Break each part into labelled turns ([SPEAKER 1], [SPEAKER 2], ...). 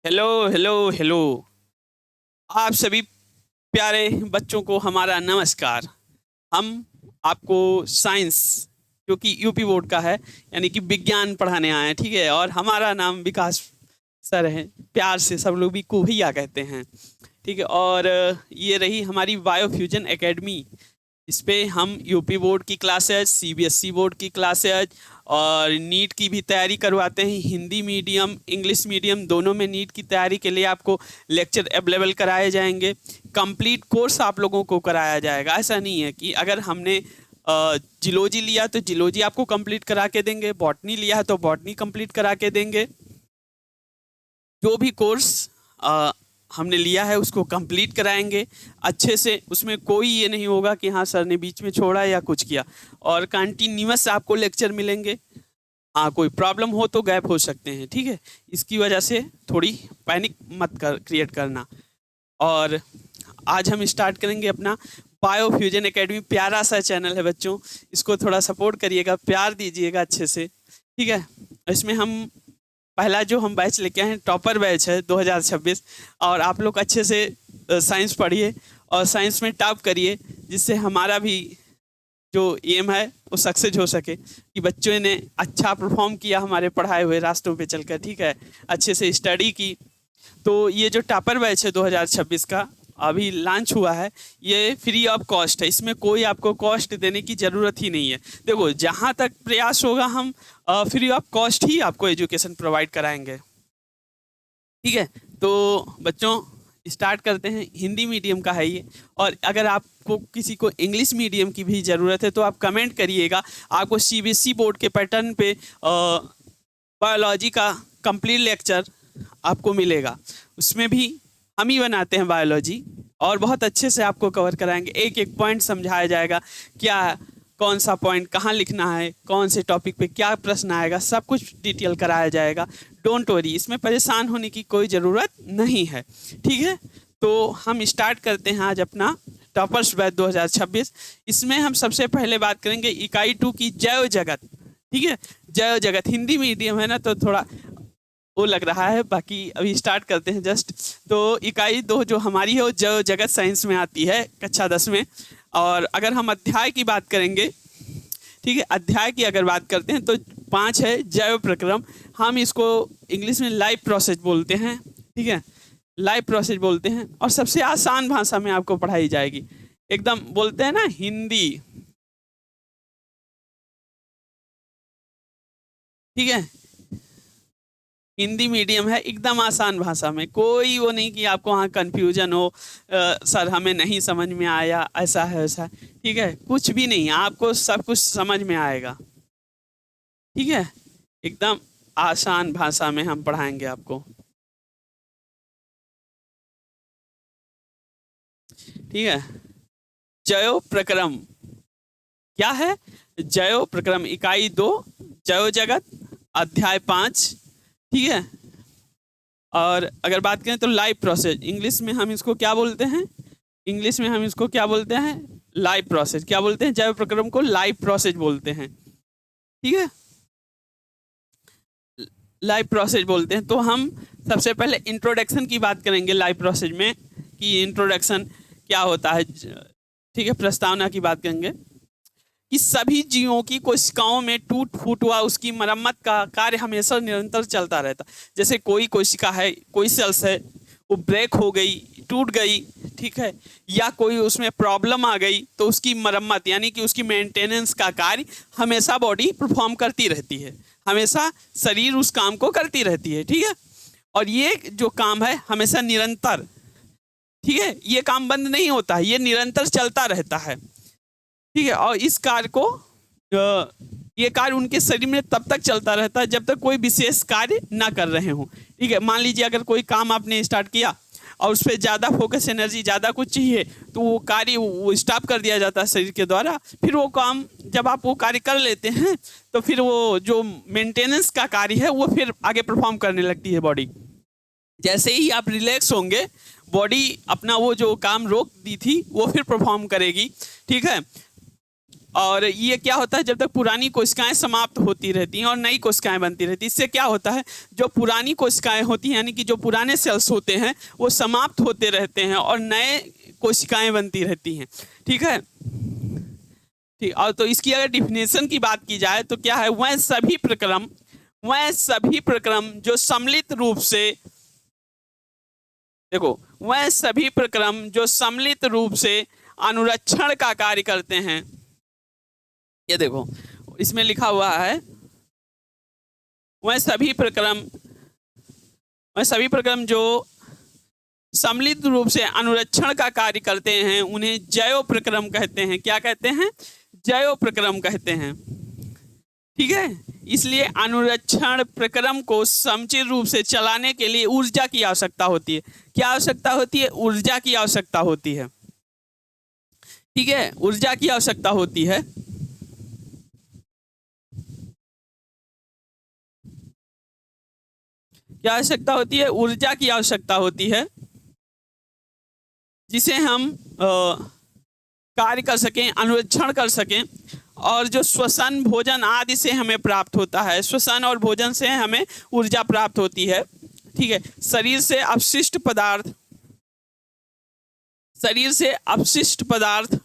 [SPEAKER 1] Hello hello hello. आप सभी प्यारे बच्चों को हमारा नमस्कार। हम आपको साइंस, जो कि यूपी बोर्ड का है, यानी कि विज्ञान पढ़ाने आए हैं। ठीक है, और हमारा नाम विकास सर है। प्यार से सब लोग भी को भैया कहते हैं। ठीक है, और ये रही हमारी बायोफ्यूजन एकेडमी। इस पे हम यूपी बोर्ड की क्लासेज, सीबीएसई बोर्ड की क्लासेज और नीट की भी तैयारी करवाते हैं। हिंदी मीडियम, इंग्लिश मीडियम दोनों में नीट की तैयारी के लिए आपको लेक्चर अवेलेबल कराए जाएंगे। कंप्लीट कोर्स आप लोगों को कराया जाएगा। ऐसा नहीं है कि अगर हमने जियोलॉजी लिया तो जियोलॉजी आपको कंप्लीट करा के देंगे, बॉटनी लिया है तो बॉटनी कंप्लीट करा के देंगे। जो भी कोर्स हमने लिया है उसको कंप्लीट कराएंगे अच्छे से। उसमें कोई ये नहीं होगा कि हाँ सर ने बीच में छोड़ा या कुछ किया। और कंटिन्यूअस आपको लेक्चर मिलेंगे। हाँ, कोई प्रॉब्लम हो तो गैप हो सकते हैं। ठीक है, इसकी वजह से थोड़ी पैनिक मत क्रिएट करना। और आज हम स्टार्ट करेंगे अपना बायोफ्यूजन एकेडमी। प्यारा सा चैनल है बच्चों, इसको थोड़ा सपोर्ट करिएगा, प्यार दीजिएगा अच्छे से। ठीक है, इसमें हम पहला जो हम बैच लेके आए हैं, टॉपर बैच है 2026। और आप लोग अच्छे से साइंस पढ़िए और साइंस में टॉप करिए, जिससे हमारा भी जो एम है वो सक्सेस हो सके कि बच्चों ने अच्छा परफॉर्म किया हमारे पढ़ाए हुए रास्तों पे चलकर। ठीक है, अच्छे से स्टडी की। तो ये जो टॉपर बैच है 2026 का अभी लॉन्च हुआ है, ये फ्री ऑफ कॉस्ट है। इसमें कोई आपको कॉस्ट देने की ज़रूरत ही नहीं है। देखो, जहाँ तक प्रयास होगा हम फ्री ऑफ कॉस्ट ही आपको एजुकेशन प्रोवाइड कराएंगे। ठीक है, तो बच्चों स्टार्ट करते हैं। हिंदी मीडियम का है ये, और अगर आपको किसी को इंग्लिश मीडियम की भी ज़रूरत है तो आप कमेंट करिएगा। आपको सीबीएसई बोर्ड के पैटर्न पे बायोलॉजी का कंप्लीट लेक्चर आपको मिलेगा। उसमें भी हम ही बनाते हैं बायोलॉजी, और बहुत अच्छे से आपको कवर कराएंगे। एक एक पॉइंट समझाया जाएगा, क्या कौन सा पॉइंट कहाँ लिखना है, कौन से टॉपिक पे क्या प्रश्न आएगा, सब कुछ डिटेल कराया जाएगा। डोंट वरी, इसमें परेशान होने की कोई ज़रूरत नहीं है। ठीक है, तो हम स्टार्ट करते हैं आज अपना टॉपर्स बैच 2026। इसमें हम सबसे पहले बात करेंगे इकाई 2 की जैव जगत। ठीक है, जैव जगत हिंदी मीडियम है ना, तो थोड़ा वो लग रहा है। बाकी अभी स्टार्ट करते हैं जस्ट। तो इकाई 2 जो हमारी है वो जैव जगत साइंस में आती है, कक्षा 10 में। और अगर हम अध्याय की बात करेंगे, ठीक है, अध्याय की अगर बात करते हैं तो 5 है जैव प्रक्रम। हम इसको इंग्लिश में लाइफ प्रोसेस बोलते हैं। ठीक है, लाइफ प्रोसेस बोलते हैं, और सबसे आसान भाषा में आपको पढ़ाई जाएगी। एकदम बोलते हैं ना हिंदी। ठीक है, हिंदी मीडियम है, एकदम आसान भाषा में। कोई वो नहीं कि आपको वहाँ कन्फ्यूजन हो, सर हमें नहीं समझ में आया, ऐसा है वैसा है। ठीक है, कुछ भी नहीं, आपको सब कुछ समझ में आएगा। ठीक है, एकदम आसान भाषा में हम पढ़ाएंगे आपको। ठीक है, जैव प्रक्रम क्या है? जैव प्रक्रम इकाई 2 जैव जगत अध्याय 5। ठीक है, और अगर बात करें तो लाइफ प्रोसेस, इंग्लिश में हम इसको क्या बोलते हैं? इंग्लिश में हम इसको क्या बोलते हैं? Life process. क्या बोलते हैं? जैव प्रक्रम को लाइफ प्रोसेस बोलते हैं। ठीक है, लाइफ प्रोसेस बोलते हैं। तो हम सबसे पहले इंट्रोडक्शन की बात करेंगे लाइफ प्रोसेस में, कि इंट्रोडक्शन क्या होता है। ठीक है, प्रस्तावना की बात करेंगे कि सभी जीवों की कोशिकाओं में टूट फूट हुआ उसकी मरम्मत का कार्य हमेशा निरंतर चलता रहता। जैसे कोई कोशिका है, कोई सेल्स है, वो ब्रेक हो गई, टूट गई, ठीक है, या कोई उसमें प्रॉब्लम आ गई, तो उसकी मरम्मत यानी कि उसकी मेंटेनेंस का कार्य हमेशा बॉडी परफॉर्म करती रहती है। हमेशा शरीर उस काम को करती रहती है। ठीक है, और ये जो काम है हमेशा निरंतर, ठीक है, ये काम बंद नहीं होता है, ये निरंतर चलता रहता है। ठीक है, और इस कार्य को ये कार्य उनके शरीर में तब तक चलता रहता है जब तक कोई विशेष कार्य ना कर रहे हों। ठीक है, मान लीजिए अगर कोई काम आपने स्टार्ट किया और उस पर ज़्यादा फोकस, एनर्जी ज़्यादा कुछ चाहिए, तो वो कार्य वो स्टॉप कर दिया जाता है शरीर के द्वारा। फिर वो काम जब आप वो कार्य कर लेते हैं तो फिर वो जो मेंटेनेंस का कार्य है वो फिर आगे परफॉर्म करने लगती है बॉडी। जैसे ही आप रिलैक्स होंगे, बॉडी अपना वो जो काम रोक दी थी वो फिर परफॉर्म करेगी। ठीक है, और ये क्या होता है, जब तक पुरानी कोशिकाएं समाप्त होती रहती हैं और नई कोशिकाएं बनती रहती हैं, इससे क्या होता है, जो पुरानी कोशिकाएं होती हैं यानी कि जो पुराने सेल्स होते हैं वो समाप्त होते रहते हैं और नए कोशिकाएं बनती रहती हैं। ठीक है, ठीक। और तो इसकी अगर डिफिनेशन की बात की जाए तो क्या है, वह सभी प्रक्रम जो सम्मिलित रूप से, देखो, वह सभी प्रक्रम जो सम्मिलित रूप से अनुरक्षण का कार्य करते हैं। ये देखो इसमें लिखा हुआ है, वह सभी प्रक्रम जो सम्मिलित रूप से अनुरक्षण का कार्य करते हैं उन्हें जैव प्रक्रम कहते हैं। क्या कहते हैं? जैव प्रक्रम कहते हैं। ठीक है, इसलिए अनुरक्षण प्रक्रम को समुचित रूप से चलाने के लिए ऊर्जा की आवश्यकता होती है। क्या आवश्यकता होती है? ऊर्जा की आवश्यकता होती है। ठीक है, ऊर्जा की आवश्यकता होती है। क्या आवश्यकता होती है? ऊर्जा की आवश्यकता होती है, जिसे हम कार्य कर सकें, अनुरक्षण कर सकें। और जो श्वसन, भोजन आदि से हमें प्राप्त होता है, श्वसन और भोजन से हमें ऊर्जा प्राप्त होती है। ठीक है, शरीर से अपशिष्ट पदार्थ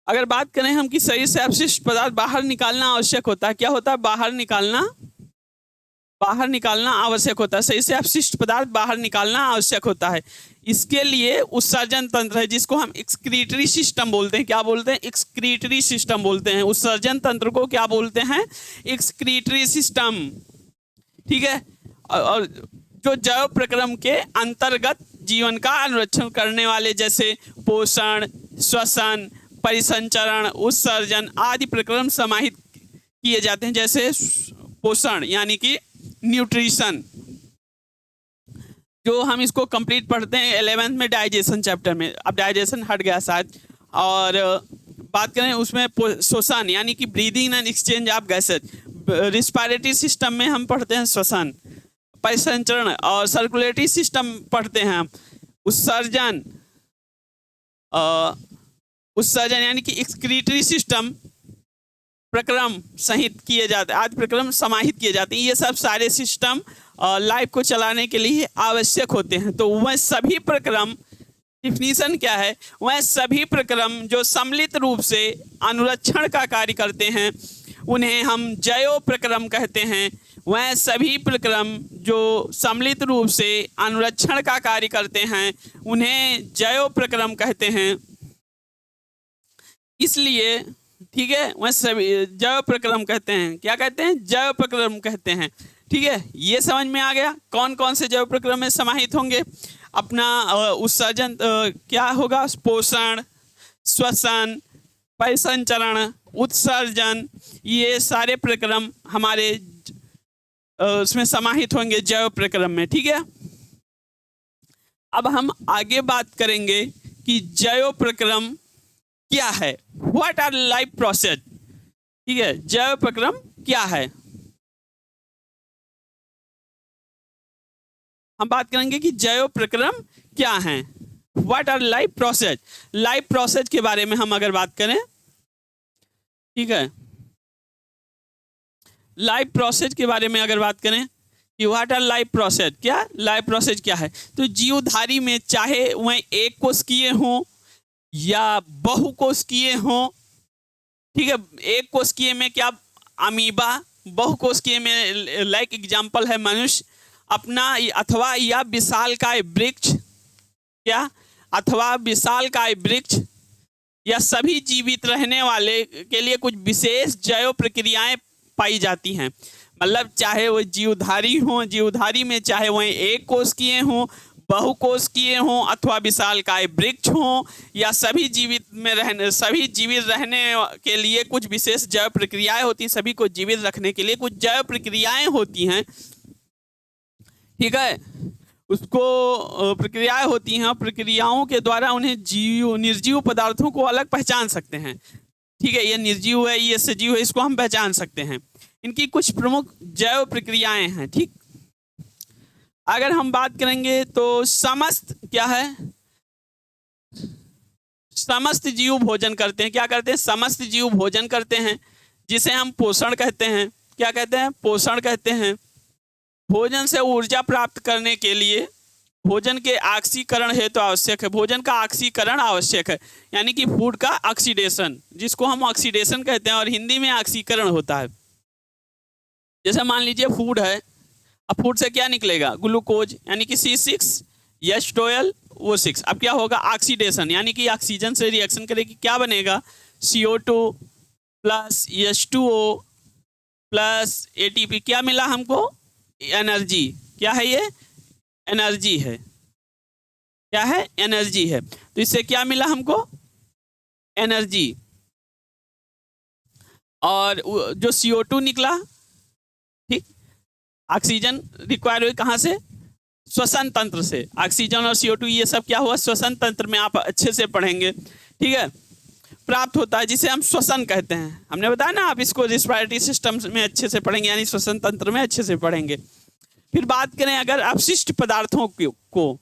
[SPEAKER 1] अगर बात करें हम कि शरीर से अपशिष्ट पदार्थ बाहर निकालना आवश्यक होता है। क्या होता है? बाहर निकालना आवश्यक होता है। शरीर से अपशिष्ट पदार्थ बाहर निकालना आवश्यक होता है। इसके लिए उत्सर्जन तंत्र है, जिसको हम एक्सक्रीटरी सिस्टम बोलते हैं। क्या बोलते हैं? एक्सक्रीटरी सिस्टम बोलते हैं। उत्सर्जन तंत्र को क्या बोलते हैं? Excretory system. ठीक है, और जो जैव प्रक्रम के अंतर्गत जीवन का अनुरक्षण करने वाले, जैसे पोषण, श्वसन, परिसंचरण, उत्सर्जन आदि प्रक्रम समाहित किए जाते हैं। जैसे पोषण यानी कि न्यूट्रिशन, जो हम इसको कंप्लीट पढ़ते हैं 11th में डाइजेशन चैप्टर में। अब डाइजेशन हट गया शायद। और बात करें उसमें श्वसन यानी कि breathing and exchange of gases, respiratory system में हम पढ़ते हैं श्वसन। परिसंचरण और सर्कुलेटरी सिस्टम पढ़ते हैं हम। उत्सर्जन यानी कि एक्सक्रीटरी सिस्टम प्रक्रम सहित किए जाते हैं, आदि प्रक्रम समाहित किए जाते हैं। ये सब सारे सिस्टम लाइफ को चलाने के लिए आवश्यक होते हैं। तो वह सभी प्रक्रम, डिफिनीशन क्या है? वह सभी प्रक्रम जो सम्मिलित रूप से अनुरक्षण का कार्य करते हैं उन्हें हम जैव प्रक्रम कहते हैं। वह सभी प्रक्रम जो सम्मिलित रूप से अनुरक्षण का कार्य करते हैं उन्हें जैव प्रक्रम कहते हैं। इसलिए ठीक है, वह सभी जैव प्रक्रम कहते हैं। क्या कहते हैं? जैव प्रक्रम कहते हैं। ठीक है, ये समझ में आ गया कौन कौन से जैव प्रक्रम में समाहित होंगे। अपना उत्सर्जन क्या होगा? पोषण, श्वसन, परिसंचरण, उत्सर्जन, ये सारे प्रक्रम हमारे उसमें समाहित होंगे जैव प्रक्रम में। ठीक है, अब हम आगे बात करेंगे कि जैव प्रक्रम क्या है। What our life process. ठीक है, जैव प्रक्रम क्या है, हम बात करेंगे कि जैव प्रक्रम क्या है। What our life process. Life process के बारे में हम अगर बात करें, ठीक है, लाइफ प्रोसेस के बारे में अगर बात करें कि व्हाट आर लाइफ प्रोसेस, क्या लाइफ प्रोसेस क्या है, तो जीवधारी में चाहे वह एक कोशिकीय हों या बहुकोशिकीय हों, ठीक है, एक कोशिकीय में क्या अमीबा, बहुकोशिकीय में लाइक एग्जाम्पल है मनुष्य, अपना अथवा या विशालकाय वृक्ष, क्या अथवा विशालकाय वृक्ष या सभी जीवित रहने वाले के लिए कुछ विशेष जैव प्रक्रियाएं पाई जाती हैं। मतलब चाहे वो जीवधारी हों, जीवधारी में चाहे वह एक कोशिकीय हों, बहुकोशिकीय हों अथवा विशालकाय वृक्ष हों, या सभी जीवित रहने के लिए कुछ विशेष जैव प्रक्रियाएं होती हैं। सभी को जीवित रखने के लिए कुछ जैव प्रक्रियाएं होती हैं। ठीक है, उसको प्रक्रियाएं होती हैं, प्रक्रियाओं के द्वारा उन्हें निर्जीव पदार्थों को अलग पहचान सकते हैं। ठीक है, ये निर्जीव है, ये सजीव है, इसको हम पहचान सकते हैं। इनकी कुछ प्रमुख जैव प्रक्रियाएं हैं। ठीक, अगर हम बात करेंगे तो समस्त क्या है, समस्त जीव भोजन करते हैं। क्या करते हैं? समस्त जीव भोजन करते हैं, जिसे हम पोषण कहते हैं। क्या कहते हैं? पोषण कहते हैं। भोजन से ऊर्जा प्राप्त करने के लिए भोजन के ऑक्सीकरण हेतु आवश्यक है। भोजन का ऑक्सीकरण आवश्यक है, यानी कि फूड का ऑक्सीडेशन, जिसको हम ऑक्सीडेशन कहते हैं और हिंदी में ऑक्सीकरण होता है। जैसे मान लीजिए फूड है, अब फूड से क्या निकलेगा? ग्लूकोज, यानी कि C6H12O6। अब क्या होगा? ऑक्सीडेशन, यानी कि ऑक्सीजन से रिएक्शन करेगी, क्या बनेगा? CO2 plus H2O plus ATP। क्या मिला हमको? एनर्जी। क्या है ये? एनर्जी है। क्या है? एनर्जी है। तो इससे क्या मिला हमको? एनर्जी। और जो CO2 निकला, ठीक, ऑक्सीजन रिक्वायर हुई कहाँ से? श्वसन तंत्र से। ऑक्सीजन और CO2 ये सब क्या हुआ? श्वसन तंत्र में, आप अच्छे से पढ़ेंगे, ठीक है, प्राप्त होता है, जिसे हम श्वसन कहते हैं। हमने बताया ना, आप इसको रिस्पायरेटरी सिस्टम में अच्छे से पढ़ेंगे, यानी श्वसन तंत्र में अच्छे से पढ़ेंगे। फिर बात करें अगर अपशिष्ट पदार्थों को,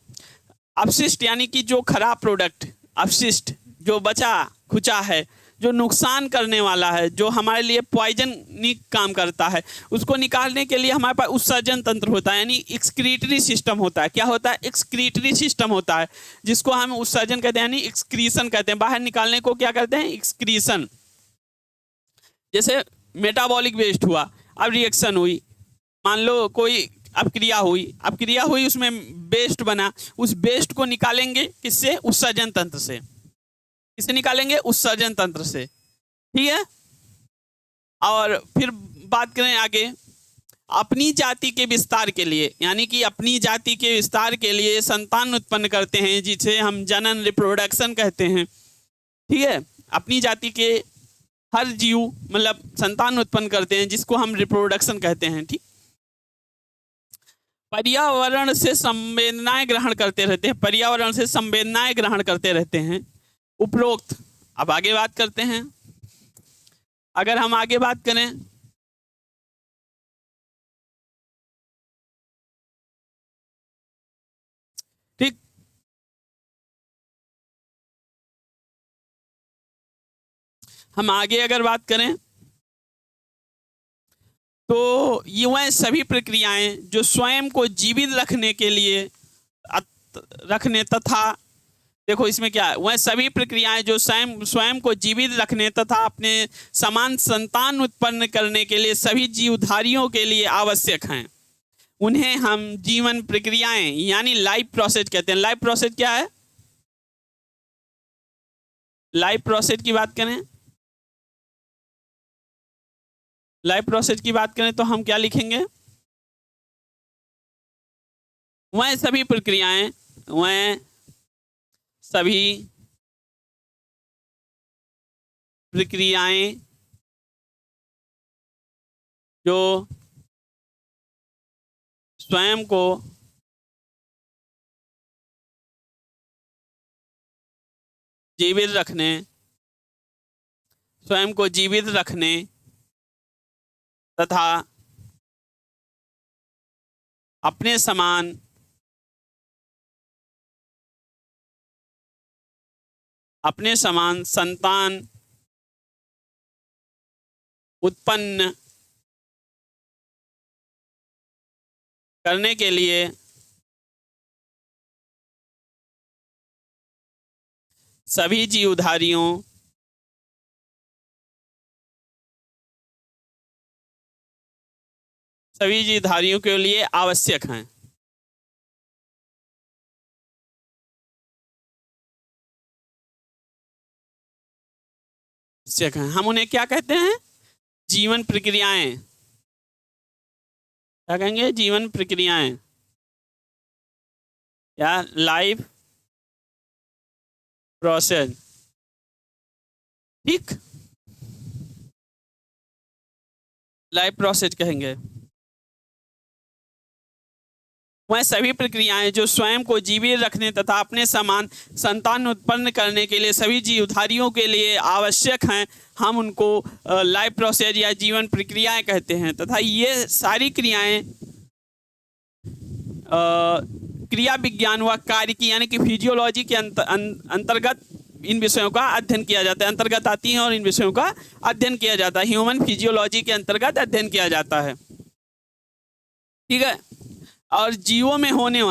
[SPEAKER 1] अपशिष्ट यानी कि जो खराब प्रोडक्ट, अपशिष्ट जो बचा खुचा है, जो नुकसान करने वाला है, जो हमारे लिए पॉइजनिक काम करता है, उसको निकालने के लिए हमारे पास उत्सर्जन तंत्र होता है, यानी एक्सक्रीटरी सिस्टम होता है। क्या होता है? एक्सक्रीटरी सिस्टम होता है, जिसको हम उत्सर्जन कहते हैं, यानी एक्सक्रीशन कहते हैं। बाहर निकालने को क्या करते हैं? एक्सक्रीशन। जैसे मेटाबॉलिक वेस्ट हुआ, अब रिएक्शन हुई, मान लो कोई अब क्रिया हुई, उसमें वेस्ट बना, उस वेस्ट को निकालेंगे किससे? उत्सर्जन तंत्र से। किससे निकालेंगे? उत्सर्जन तंत्र से, ठीक है। और फिर बात करें आगे, अपनी जाति के विस्तार के लिए, यानी कि अपनी जाति के विस्तार के लिए संतान उत्पन्न करते हैं, जिसे हम जनन, रिप्रोडक्शन कहते हैं, ठीक है। अपनी जाति के हर जीव मतलब संतान उत्पन्न करते हैं, जिसको हम रिप्रोडक्शन कहते हैं, ठीक। पर्यावरण से संवेदनाएं ग्रहण करते रहते हैं, पर्यावरण से संवेदनाएं ग्रहण करते रहते हैं, उपरोक्त। अब आगे बात करते हैं, अगर हम आगे बात करें, ठीक, हम आगे अगर बात करें तो ये वह सभी प्रक्रियाएं जो स्वयं को जीवित रखने के लिए रखने तथा, देखो इसमें क्या है, वह सभी प्रक्रियाएं जो स्वयं को जीवित रखने तथा अपने समान संतान उत्पन्न करने के लिए सभी जीवधारियों के लिए आवश्यक हैं, उन्हें हम जीवन प्रक्रियाएं यानी लाइफ प्रोसेस कहते हैं। लाइफ प्रोसेस क्या है? लाइफ प्रोसेस की बात करें, लाइफ प्रोसेस की बात करें तो हम क्या लिखेंगे? वह सभी प्रक्रियाएं, वह सभी प्रक्रियाएं जो स्वयं को जीवित रखने, स्वयं को जीवित रखने तथा अपने समान संतान उत्पन्न करने के लिए सभी जीवधारियों के लिए आवश्यक हैं। हम उन्हें क्या कहते हैं? जीवन प्रक्रियाएं। क्या कहेंगे? जीवन प्रक्रियाएं या लाइफ प्रोसेस, ठीक, लाइफ प्रोसेस कहेंगे। वह सभी प्रक्रियाएं जो स्वयं को जीवित रखने तथा अपने समान संतान उत्पन्न करने के लिए सभी जीवधारियों के लिए आवश्यक हैं, हम उनको लाइफ प्रोसेस या जीवन प्रक्रियाएं कहते हैं। तथा ये सारी क्रियाएं क्रिया विज्ञान व कार्य की यानी कि फिजियोलॉजी के अंतर्गत इन विषयों का अध्ययन किया जाता है। अंतर्गत आती हैं और इन विषयों का अध्ययन किया जाता है। ह्यूमन फिजियोलॉजी के अंतर्गत अध्ययन किया जाता है, ठीक है। और जीवों में होने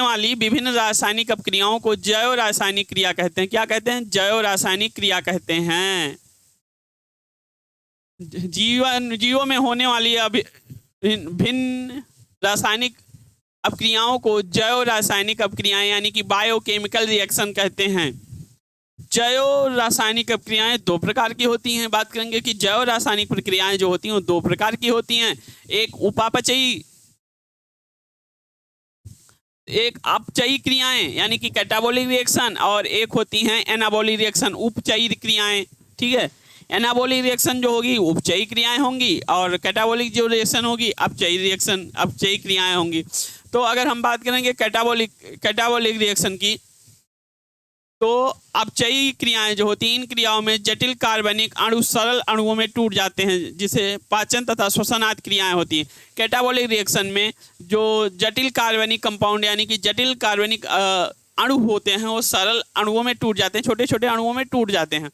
[SPEAKER 1] वाली विभिन्न रासायनिक अपक्रियाओं को जैव रासायनिक क्रिया कहते हैं। क्या कहते हैं? जैव रासायनिक क्रिया कहते हैं। जीवों में होने वाली भिन्न रासायनिक अपक्रियाओं को जैव रासायनिक अपक्रियाएं यानी कि बायोकेमिकल रिएक्शन कहते हैं। जैव रासायनिक अपक्रियाएं दो प्रकार की होती हैं। बात करेंगे कि जैव रासायनिक प्रक्रियाएं जो होती हैं वो दो प्रकार की होती हैं। एक उपापचयी, एक अपचयी क्रियाएं यानी कि कैटाबोलिक रिएक्शन, और एक होती हैं एनाबोलिक रिएक्शन, उपचयी क्रियाएं, ठीक है। एनाबोलिक रिएक्शन जो होगी उपचयी क्रियाएं होंगी और कैटाबोलिक जो रिएक्शन होगी अपचयी क्रियाएं होंगी। तो अगर हम बात करेंगे कैटाबोलिक रिएक्शन की, तो अपचयी क्रियाएं जो होती हैं इन क्रियाओं में जटिल कार्बनिक अणु सरल अणुओं में टूट जाते हैं, जिसे पाचन तथा श्वसन आदि क्रियाएं होती हैं। कैटाबोलिक रिएक्शन में जो जटिल कार्बनिक कंपाउंड यानी कि जटिल कार्बनिक अणु होते हैं वो सरल अणुओं में टूट जाते हैं, छोटे छोटे अणुओं में टूट जाते हैं,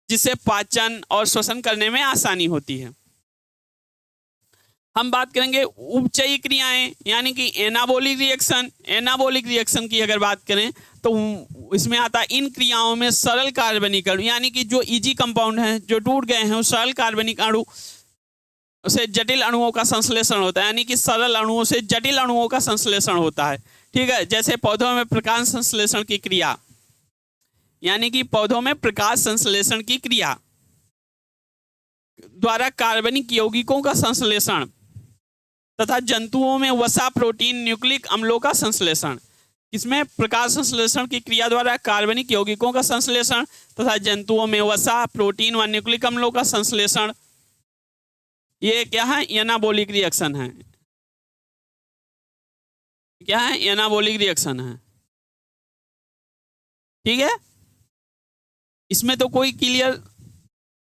[SPEAKER 1] जिससे पाचन और श्वसन करने में आसानी होती है। हम बात करेंगे उपचयी क्रियाएं यानी कि एनाबोलिक रिएक्शन की अगर बात करें तो इसमें आता है इन क्रियाओं में सरल कार्बनिक अणु यानी कि जो इजी कंपाउंड हैं जो टूट गए हैं उस सरल कार्बनिक अणु से जटिल अणुओं का संश्लेषण होता है, यानी कि सरल अणुओं से जटिल अणुओं का संश्लेषण होता है, ठीक है। जैसे पौधों में प्रकाश संश्लेषण की क्रिया, यानी कि पौधों में प्रकाश संश्लेषण की क्रिया द्वारा कार्बनिक यौगिकों का संश्लेषण तथा जंतुओं में वसा, प्रोटीन, न्यूक्लिक अम्लों का संश्लेषण। इसमें प्रकाश संश्लेषण की क्रिया द्वारा कार्बनिक यौगिकों का संश्लेषण तथा जंतुओं में वसा, प्रोटीन व न्यूक्लिक अम्लों का संश्लेषण, ये क्या है? एनाबोलिक रिएक्शन है। क्या है? एनाबोलिक रिएक्शन है, ठीक है। इसमें तो कोई क्लियर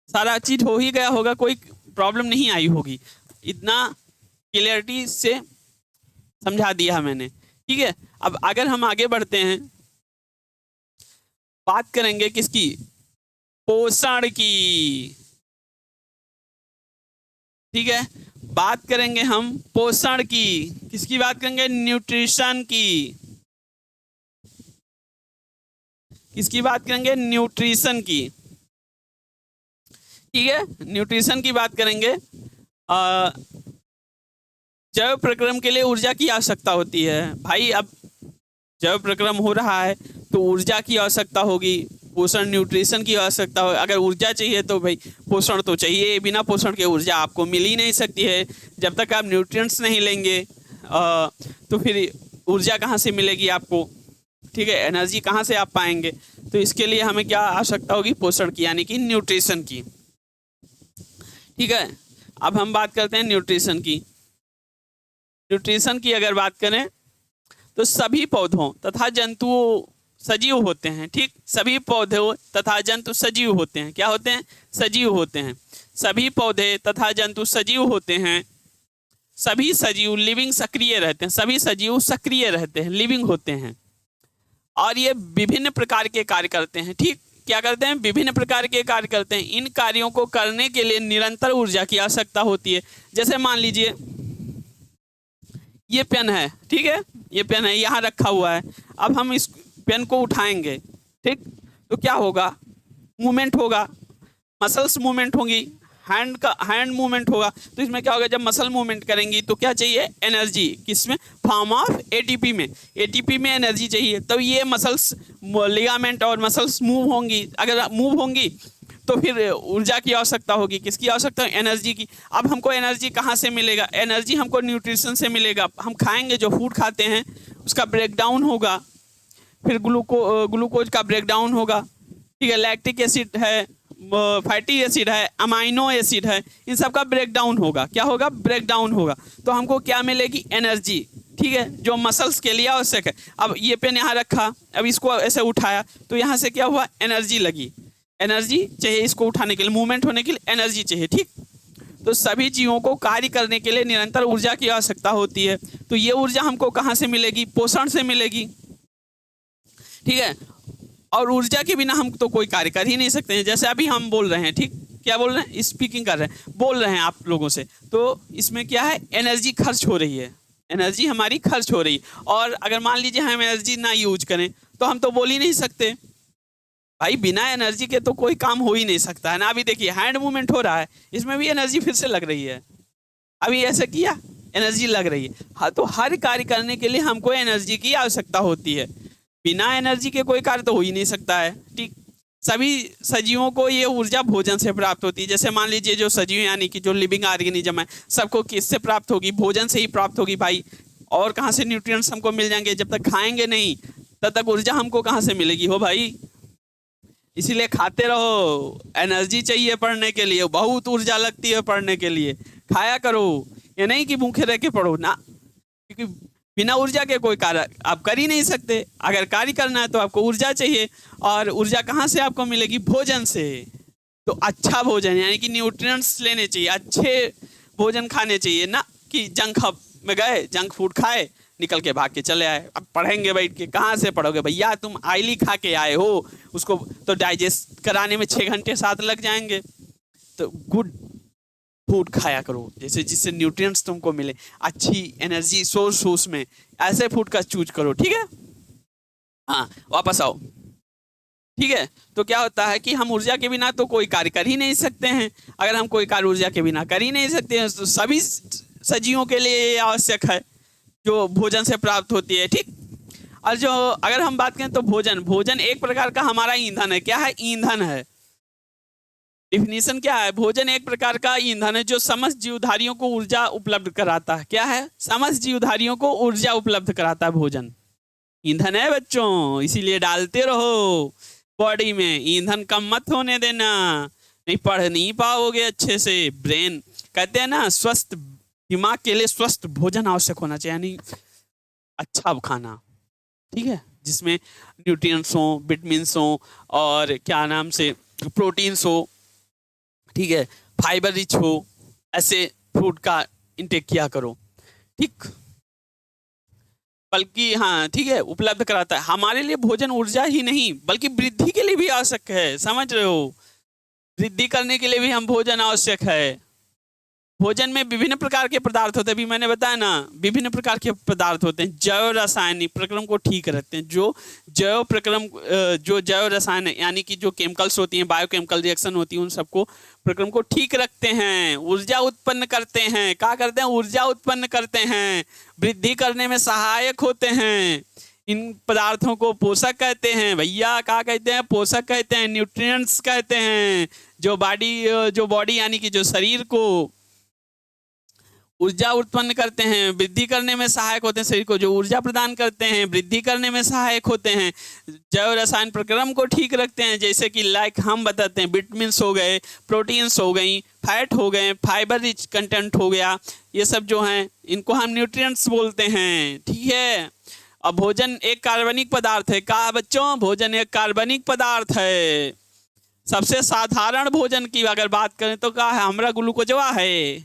[SPEAKER 1] सारा चीज हो ही गया होगा, कोई प्रॉब्लम नहीं आई होगी, इतना क्लियरिटी से समझा दिया मैंने, ठीक है। अब अगर हम आगे बढ़ते हैं, बात करेंगे किसकी? पोषण की, ठीक है। बात करेंगे हम पोषण की, किसकी बात करेंगे? न्यूट्रिशन की। किसकी बात करेंगे? न्यूट्रिशन की, ठीक है। न्यूट्रिशन की बात करेंगे। जैव प्रक्रम के लिए ऊर्जा की आवश्यकता होती है भाई। अब जैव प्रक्रम हो रहा है तो ऊर्जा की आवश्यकता होगी, पोषण न्यूट्रिशन की आवश्यकता हो। अगर ऊर्जा चाहिए तो भाई पोषण तो चाहिए, बिना पोषण के ऊर्जा आपको मिल ही नहीं सकती है। जब तक आप न्यूट्रिएंट्स नहीं लेंगे तो फिर ऊर्जा कहाँ से मिलेगी आपको, ठीक है। एनर्जी कहाँ से आप पाएंगे? तो इसके लिए हमें क्या आवश्यकता होगी? पोषण की, यानी कि न्यूट्रिशन की, ठीक है। अब हम बात करते हैं न्यूट्रिशन की। न्यूट्रिशन की अगर बात करें तो सभी पौधों तथा जंतुओं सजीव होते हैं, ठीक। सभी पौधों तथा जंतु सजीव होते हैं। क्या होते हैं? सजीव होते हैं। सभी पौधे तथा जंतु सजीव होते हैं। सभी सजीव लिविंग सक्रिय रहते हैं। सभी सजीव सक्रिय रहते हैं, लिविंग होते हैं, और ये विभिन्न प्रकार के कार्य करते हैं, ठीक। क्या करते हैं? विभिन्न प्रकार के कार्य करते हैं। इन कार्यों को करने के लिए निरंतर ऊर्जा की आवश्यकता होती है। जैसे मान लीजिए ये पेन है, ठीक है, ये पेन है यहाँ रखा हुआ है। अब हम इस पेन को उठाएंगे, ठीक, तो क्या होगा? मूवमेंट होगा, मसल्स मूवमेंट होंगी, हैंड मूवमेंट होगा। तो इसमें क्या होगा? जब मसल मूवमेंट करेंगी तो क्या चाहिए? एनर्जी। किसमें? फॉर्म ऑफ एटीपी में। एटीपी में एनर्जी चाहिए, तब ये मसल्स, लिगामेंट और मसल्स मूव होंगी। अगर मूव होंगी तो फिर ऊर्जा की आवश्यकता होगी। किसकी आवश्यकता? एनर्जी की। अब हमको एनर्जी कहाँ से मिलेगा? एनर्जी हमको न्यूट्रिशन से मिलेगा। हम खाएंगे, जो फूड खाते हैं उसका ब्रेकडाउन होगा, फिर ग्लूकोज का ब्रेकडाउन होगा, ठीक है। लैक्टिक एसिड है, फैटी एसिड है, अमाइनो एसिड है, इन सब का ब्रेकडाउन होगा। क्या होगा? ब्रेकडाउन होगा। तो हमको क्या मिलेगी? एनर्जी, ठीक है, जो मसल्स के लिए आवश्यक है। अब ये पेन यहाँ रखा, अब इसको ऐसे उठाया तो यहाँ से क्या हुआ? एनर्जी लगी। एनर्जी चाहिए इसको उठाने के लिए, मूवमेंट होने के लिए एनर्जी चाहिए, ठीक। तो सभी जीवों को कार्य करने के लिए निरंतर ऊर्जा की आवश्यकता होती है। तो ये ऊर्जा हमको कहाँ से मिलेगी? पोषण से मिलेगी, ठीक है। और ऊर्जा के बिना हम तो कोई कार्य कर ही नहीं सकते हैं। जैसे अभी हम बोल रहे हैं, ठीक, क्या बोल रहे हैं? स्पीकिंग कर रहे हैं, बोल रहे हैं आप लोगों से, तो इसमें क्या है? एनर्जी खर्च हो रही है, एनर्जी हमारी खर्च हो रही है। और अगर मान लीजिए हम एनर्जी ना यूज करें तो हम तो बोल ही नहीं सकते भाई। बिना एनर्जी के तो कोई काम हो ही नहीं सकता है ना। अभी देखिए हैंड मूवमेंट हो रहा है, इसमें भी एनर्जी फिर से लग रही है। अभी ऐसा किया, एनर्जी लग रही है। हाँ, तो हर कार्य करने के लिए हमको एनर्जी की आवश्यकता होती है। बिना एनर्जी के कोई कार्य तो हो ही नहीं सकता है, ठीक। सभी सजीवों को ये ऊर्जा भोजन से प्राप्त होती है। जैसे मान लीजिए जो सजीव यानी कि जो लिविंग ऑर्गेनिज्म है, सबको किससे प्राप्त होगी? भोजन से ही प्राप्त होगी भाई। और कहाँ से न्यूट्रिएंट्स हमको मिल जाएंगे? जब तक खाएंगे नहीं तब तक ऊर्जा हमको कहाँ से मिलेगी हो भाई? इसीलिए खाते रहो, एनर्जी चाहिए पढ़ने के लिए, बहुत ऊर्जा लगती है पढ़ने के लिए, खाया करो। ये नहीं कि भूखे रह के पढ़ो ना, क्योंकि बिना ऊर्जा के कोई कार्य आप कर ही नहीं सकते। अगर कार्य करना है तो आपको ऊर्जा चाहिए, और ऊर्जा कहाँ से आपको मिलेगी? भोजन से। तो अच्छा भोजन यानी कि न्यूट्रिएंट्स लेने चाहिए, अच्छे भोजन खाने चाहिए, ना कि जंक हब में गए, जंक फूड खाए, निकल के भाग के चले आए। अब पढ़ेंगे बैठ के, कहाँ से पढ़ोगे भैया? तुम ऑयली खा के आए हो, उसको तो डाइजेस्ट कराने में 6 घंटे 7 लग जाएंगे। तो गुड फूड खाया करो, जैसे जिससे न्यूट्रिएंट्स तुमको मिले, अच्छी एनर्जी सोर्स हो उसमें, ऐसे फूड का चूज करो, ठीक है। हाँ, वापस आओ, ठीक है। तो क्या होता है कि हम ऊर्जा के बिना तो कोई कार्य कर ही नहीं सकते हैं। अगर हम कोई कार्य ऊर्जा के बिना कर ही नहीं सकते हैं तो सभी सजीवों के लिए ये आवश्यक है जो भोजन से प्राप्त होती है, ठीक। और जो अगर हम बात करें तो भोजन, भोजन एक प्रकार का हमारा ईंधन है। क्या है? ईंधन है। डिफिनीशन क्या है? भोजन एक प्रकार का ईंधन है जो समस्त जीवधारियों को ऊर्जा उपलब्ध कराता है। क्या है? समस्त जीवधारियों को ऊर्जा उपलब्ध कराता है भोजन। ईंधन है बच्चों, इसीलिए डालते रहो बॉडी में, ईंधन कम मत होने देना, नहीं पढ़ नहीं पाओगे अच्छे से। ब्रेन, कहते हैं ना, स्वस्थ दिमाग के लिए स्वस्थ भोजन आवश्यक होना चाहिए, यानी अच्छा खाना, ठीक है, जिसमें न्यूट्रिएंट्स हो, विटामिन्स हो, और क्या नाम से, प्रोटीन्स हो, ठीक है, फाइबर रिच हो, ऐसे फूड का इंटेक किया करो, ठीक। बल्कि हाँ, ठीक है, उपलब्ध कराता है हमारे लिए। भोजन ऊर्जा ही नहीं बल्कि वृद्धि के लिए भी आवश्यक है, समझ रहे हो? वृद्धि करने के लिए भी हम भोजन आवश्यक है। भोजन में विभिन्न प्रकार के पदार्थ होते हैं, अभी मैंने बताया ना, विभिन्न प्रकार के पदार्थ होते हैं। जैव रासायनिक प्रक्रम को ठीक रखते हैं, जो जैव प्रक्रम, जो जैव रसायन यानी कि जो केमिकल्स होती हैं, बायोकेमिकल रिएक्शन होती है, उन सबको प्रक्रम को ठीक रखते हैं, ऊर्जा उत्पन्न करते हैं। क्या करते हैं? ऊर्जा उत्पन्न करते हैं, वृद्धि करने में सहायक होते हैं। इन पदार्थों को पोषक कहते हैं भैया। क्या कहते हैं? पोषक कहते हैं, न्यूट्रिएंट्स कहते हैं, जो बॉडी यानी कि जो शरीर को ऊर्जा उत्पन्न करते हैं, वृद्धि करने में सहायक होते हैं। शरीर को जो ऊर्जा प्रदान करते हैं, वृद्धि करने में सहायक होते हैं, जैव रसायन प्रक्रम को ठीक रखते हैं। जैसे कि लाइक हम बताते हैं, विटामिन्स हो गए, प्रोटीन्स हो गई, फैट हो गए, फाइबर रिच कंटेंट हो गया, ये सब जो हैं इनको हम न्यूट्रिएंट्स बोलते हैं, ठीक है। अब भोजन एक कार्बनिक पदार्थ है। कहा बच्चों? भोजन एक कार्बनिक पदार्थ है। सबसे साधारण भोजन की अगर बात करें तो क्या है? हमारा ग्लूकोजवा है,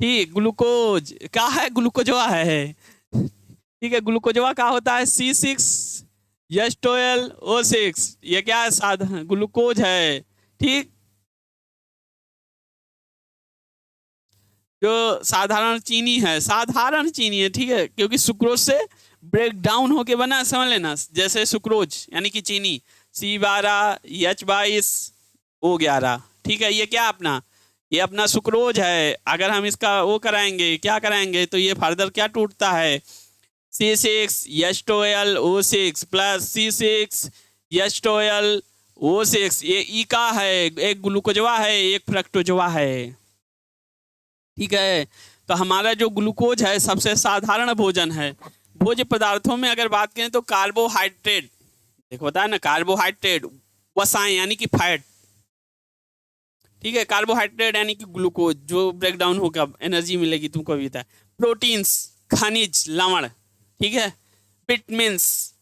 [SPEAKER 1] ठीक। ग्लूकोज क्या है? ग्लूकोजवा है, ठीक है। ग्लूकोजवा क्या होता है? C6H12O6, ये क्या है? साधारण ग्लूकोज है, ठीक। जो साधारण चीनी है, साधारण चीनी है, ठीक है, क्योंकि सुक्रोज से ब्रेक डाउन होके बना, समझ लेना। जैसे सुक्रोज यानी कि चीनी, C12H22O11, ठीक है। ये क्या अपना, ये अपना सुक्रोज है। अगर हम इसका वो कराएंगे, क्या कराएंगे, तो ये फर्दर क्या टूटता है? C6H12O6 प्लस C6H12O6, ये ई का है, एक ग्लूकोजवा है, एक फ्रक्टोजवा है, ठीक है। तो हमारा जो ग्लूकोज है सबसे साधारण भोजन है। भोज्य पदार्थों में अगर बात करें तो कार्बोहाइड्रेट, देखो बताया ना, कार्बोहाइड्रेट, वसाएं यानी कि फैट, ठीक है। कार्बोहाइड्रेट यानी कि ग्लूकोज जो ब्रेक डाउन होगा एनर्जी मिलेगी तुमको भी था। प्रोटीन्स, खनिज लवण, ठीक है, विटामिन्स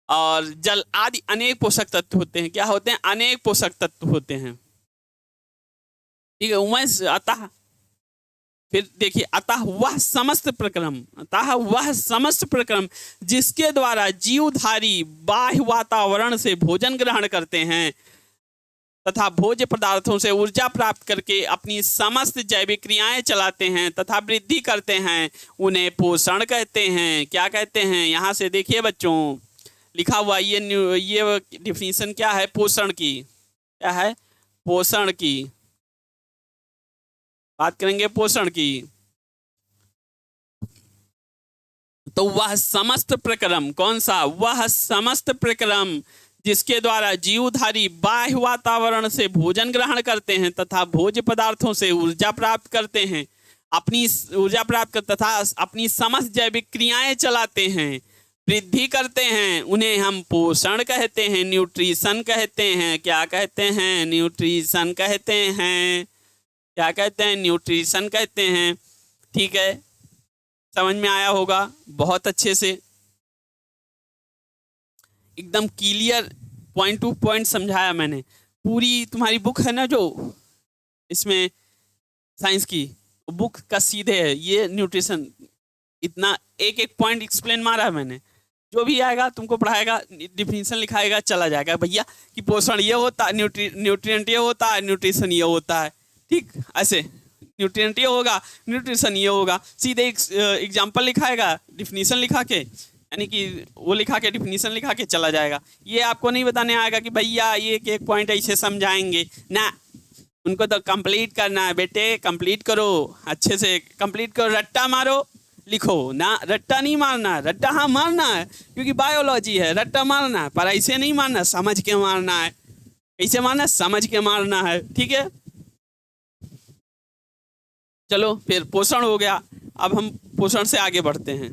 [SPEAKER 1] और जल आदि अनेक पोषक तत्व होते हैं। क्या होते हैं? अनेक पोषक तत्व होते हैं। ठीक है, वह अतः, फिर देखिए, अतः वह समस्त प्रक्रम जिसके द्वारा जीवधारी बाह्य वातावरण से भोजन ग्रहण करते हैं तथा भोज्य पदार्थों से ऊर्जा प्राप्त करके अपनी समस्त जैविक क्रियाएं चलाते हैं तथा वृद्धि करते हैं, उन्हें पोषण कहते हैं। क्या कहते हैं? यहाँ से देखिए बच्चों, लिखा हुआ ये डिफिनीशन क्या है पोषण की? क्या है? पोषण की बात करेंगे, पोषण की। तो वह समस्त प्रक्रम, कौन सा? वह समस्त प्रक्रम जिसके द्वारा जीवधारी बाह्य वातावरण से भोजन ग्रहण करते हैं तथा भोज्य पदार्थों से ऊर्जा प्राप्त करते हैं, अपनी ऊर्जा प्राप्त कर तथा अपनी समस्त जैविक क्रियाएं चलाते हैं, वृद्धि करते हैं, उन्हें हम पोषण कहते हैं, न्यूट्रिशन कहते हैं। क्या कहते हैं? न्यूट्रिशन कहते हैं। क्या कहते हैं? न्यूट्रिशन कहते हैं। ठीक है, समझ में आया होगा बहुत अच्छे से, एकदम क्लियर पॉइंट टू पॉइंट समझाया मैंने। पूरी तुम्हारी बुक है ना जो इसमें साइंस की, बुक का सीधे है ये न्यूट्रिशन, इतना एक एक पॉइंट एक्सप्लेन मारा है मैंने। जो भी आएगा तुमको पढ़ाएगा, डिफिनीशन लिखाएगा, चला जाएगा भैया कि पोषण ये होता है, न्यूट्रिएंट ये होता है, न्यूट्रिशन ये होता है। ठीक, ऐसे न्यूट्रिएंट ये होगा, न्यूट्रिशन ये होगा, सीधे एग्जाम्पल लिखाएगा डिफिनीशन लिखा के, यानी कि वो लिखा के डिफिनीशन लिखा के चला जाएगा। ये आपको नहीं बताने आएगा कि भैया ये एक पॉइंट ऐसे समझाएंगे ना, उनको तो कंप्लीट करना है बेटे, कंप्लीट करो, अच्छे से कंप्लीट करो, रट्टा मारो, लिखो ना, रट्टा नहीं मारना है। रट्टा हाँ मारना है क्योंकि बायोलॉजी है, रट्टा मारना है, पर ऐसे नहीं मारना, समझ के मारना है। कैसे मारना है? समझ के मारना है। ठीक है, चलो फिर पोषण हो गया, अब हम पोषण से आगे बढ़ते हैं।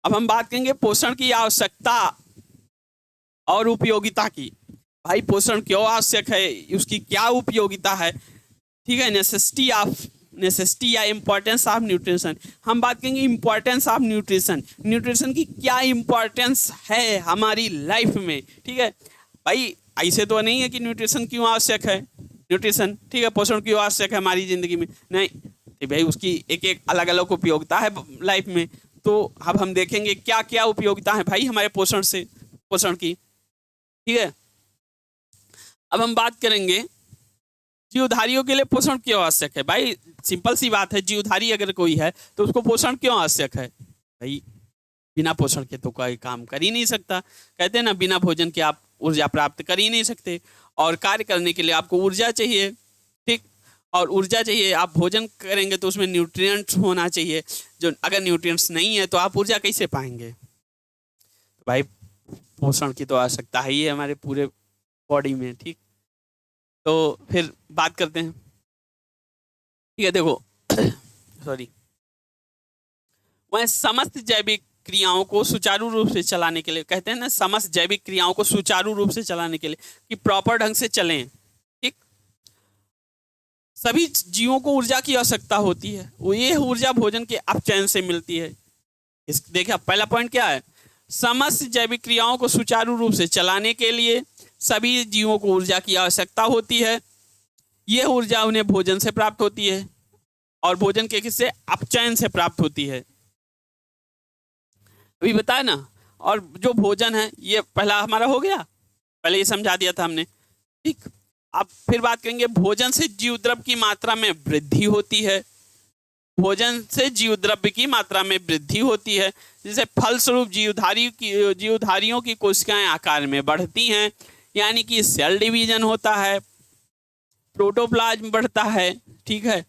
[SPEAKER 1] अब हम बात करेंगे पोषण की आवश्यकता और उपयोगिता की। भाई पोषण क्यों आवश्यक है, उसकी क्या उपयोगिता है? ठीक है, नेसेसिटी या इम्पोर्टेंस ऑफ न्यूट्रिशन। हम बात करेंगे इम्पोर्टेंस ऑफ न्यूट्रिशन, न्यूट्रिशन की क्या इम्पोर्टेंस है हमारी लाइफ में। ठीक है भाई, ऐसे तो नहीं है कि न्यूट्रिशन क्यों आवश्यक है, न्यूट्रिशन ठीक है पोषण क्यों आवश्यक है हमारी ज़िंदगी में, नहीं तो भाई उसकी एक एक अलग अलग उपयोगिता है लाइफ में। तो अब हम देखेंगे क्या क्या उपयोगिता है भाई हमारे पोषण की। ठीक है, अब हम बात करेंगे जीवधारियों के लिए पोषण क्यों आवश्यक है। भाई सिंपल सी बात है, जीवधारी अगर कोई है तो उसको पोषण क्यों आवश्यक है? भाई बिना पोषण के तो कोई काम कर ही नहीं सकता। कहते हैं ना, बिना भोजन के आप ऊर्जा प्राप्त कर ही नहीं सकते, और कार्य करने के लिए आपको ऊर्जा चाहिए। ठीक, और ऊर्जा चाहिए, आप भोजन करेंगे तो उसमें न्यूट्रिएंट्स होना चाहिए, जो अगर न्यूट्रिएंट्स नहीं है तो आप ऊर्जा कैसे पाएंगे? तो भाई पोषण की तो आवश्यकता है ही है हमारे पूरे बॉडी में। ठीक, तो फिर बात करते हैं। ठीक है, देखो सॉरी, वह समस्त जैविक क्रियाओं को सुचारू रूप से चलाने के लिए, कहते हैं ना समस्त जैविक क्रियाओं को सुचारू रूप से चलाने के लिए कि प्रॉपर ढंग से चलें। ठीक, सभी जीवों को ऊर्जा की आवश्यकता होती है, वो ये ऊर्जा भोजन के अपचयन से मिलती है। देखिए पहला पॉइंट क्या है, समस्त जैविक क्रियाओं को सुचारू रूप से चलाने के लिए सभी जीवों को ऊर्जा की आवश्यकता होती है। यह ऊर्जा उन्हें भोजन से प्राप्त होती है, और भोजन के किससे? अपचयन से प्राप्त होती है, अभी बताया ना। और जो भोजन है ये पहला हमारा हो गया, पहले ये समझा दिया था हमने। ठीक, अब फिर बात करेंगे भोजन से जीवद्रव्य की मात्रा में वृद्धि होती है। भोजन से जीवद्रव्य की मात्रा में वृद्धि होती है, जिससे फलस्वरूप जीवधारियों की कोशिकाएं आकार में बढ़ती हैं, यानी कि सेल डिवीजन होता है, प्रोटोप्लाज्म बढ़ता है। ठीक है,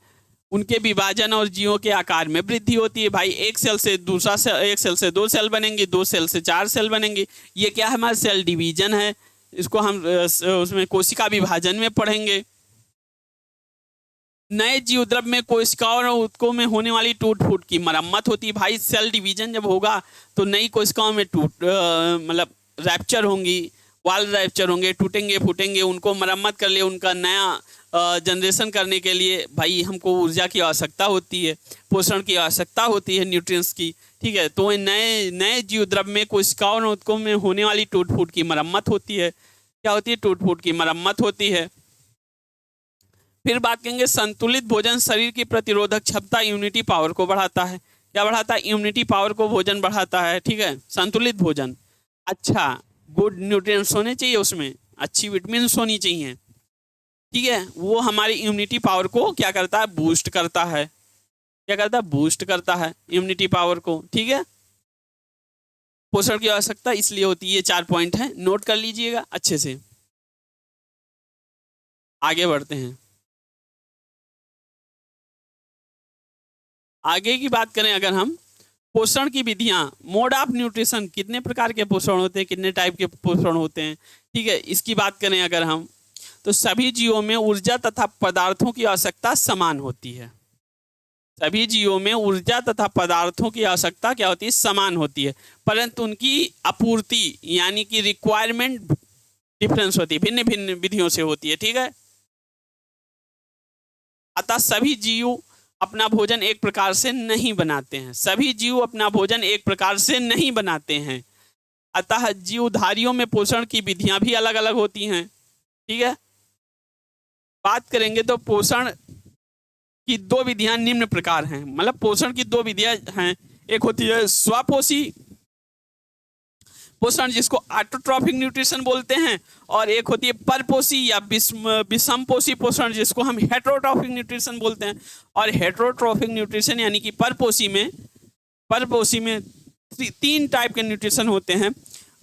[SPEAKER 1] उनके विभाजन और जीवों के आकार में वृद्धि होती है। भाई एक सेल से दूसरा सेल, एक सेल से 2 सेल बनेंगे, 2 सेल से 4 सेल बनेंगे, ये क्या है? हमारा सेल डिवीजन है। इसको हम उसमें कोशिका विभाजन में पढ़ेंगे। नए जीवद्रव्य में कोशिकाओं और ऊतकों में होने वाली टूट फूट की मरम्मत होती है। भाई सेल डिवीजन जब होगा तो नई कोशिकाओं में मतलब रैप्चर होंगी, वाल रैप्चर होंगे, टूटेंगे फूटेंगे, उनको मरम्मत कर ले, उनका नया जनरेशन करने के लिए भाई हमको ऊर्जा की आवश्यकता होती है, पोषण की आवश्यकता होती है, न्यूट्रिएंट्स की। ठीक है, तो नए नए जीव द्रव्य में कोशिकाओं और ऊतकों में होने वाली टूट फूट की मरम्मत होती है। क्या होती है? टूट फूट की मरम्मत होती है। फिर बात करेंगे संतुलित भोजन शरीर की प्रतिरोधक क्षमता, इम्यूनिटी पावर को बढ़ाता है। क्या बढ़ाता है? इम्यूनिटी पावर को भोजन बढ़ाता है। ठीक है, संतुलित भोजन, अच्छा गुड न्यूट्रिएंट्स होने चाहिए, उसमें अच्छी विटामिन्स होनी चाहिए। ठीक है, वो हमारी इम्यूनिटी पावर को क्या करता है? बूस्ट करता है। क्या करता है? बूस्ट करता है इम्यूनिटी पावर को। ठीक है, पोषण की आवश्यकता इसलिए होती है। ये 4 पॉइंट है, नोट कर लीजिएगा अच्छे से। आगे बढ़ते हैं। आगे की बात करें अगर हम, पोषण की विधियां, मोड ऑफ न्यूट्रिशन, कितने प्रकार के पोषण होते हैं, कितने टाइप के पोषण होते हैं। ठीक है, इसकी बात करें अगर हम, तो सभी जीवों में ऊर्जा तथा पदार्थों की आवश्यकता समान होती है। सभी जीवों में ऊर्जा तथा पदार्थों की आवश्यकता क्या होती है? समान होती है, परंतु उनकी आपूर्ति यानी कि रिक्वायरमेंट डिफरेंस होती है, भिन्न भिन्न विधियों से होती है। ठीक है, अतः सभी जीव अपना भोजन एक प्रकार से नहीं बनाते हैं। सभी जीव अपना भोजन एक प्रकार से नहीं बनाते हैं, अतः जीवधारियों में पोषण की विधियां भी अलग अलग होती हैं। ठीक है, बात करेंगे तो पोषण की 2 विधियां निम्न प्रकार हैं। मतलब पोषण की 2 विधियां हैं। एक होती है स्वपोषी पोषण, जिसको ऑटोट्रॉफिक न्यूट्रिशन बोलते हैं, और एक होती है परपोषी या विषमपोषी पोषण, जिसको हम हेटेरोट्रॉफिक न्यूट्रिशन बोलते हैं। और हेटेरोट्रॉफिक न्यूट्रिशन यानी कि परपोषी में 3 टाइप के न्यूट्रिशन होते हैं।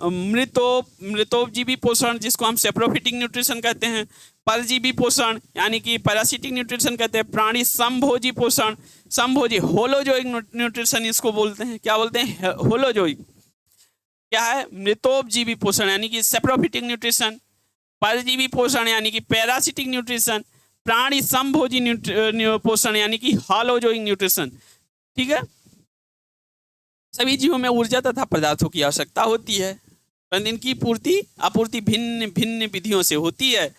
[SPEAKER 1] मृतोपजीवी पोषण, जिसको हम सेप्रोफिटिक न्यूट्रिशन कहते हैं। परजीवी पोषण यानी कि पैरासिटिक न्यूट्रिशन कहते हैं। प्राणी समभोजी पोषण, समभोजी होलोजोइक न्यूट्रिशन इसको बोलते हैं। क्या बोलते हैं? होलोजोइक। क्या है? मृतोपजीवी पोषण यानी कि सेप्रोफिटिक न्यूट्रिशन, परजीवी पोषण यानी कि पैरासिटिक न्यूट्रिशन, प्राणी समभोजी पोषण यानी कि होलोजोइक न्यूट्रिशन। ठीक है, सभी जीवों में ऊर्जा तथा पदार्थों की आवश्यकता होती है, परंतु इनकी आपूर्ति भिन्न भिन्न विधियों से होती है।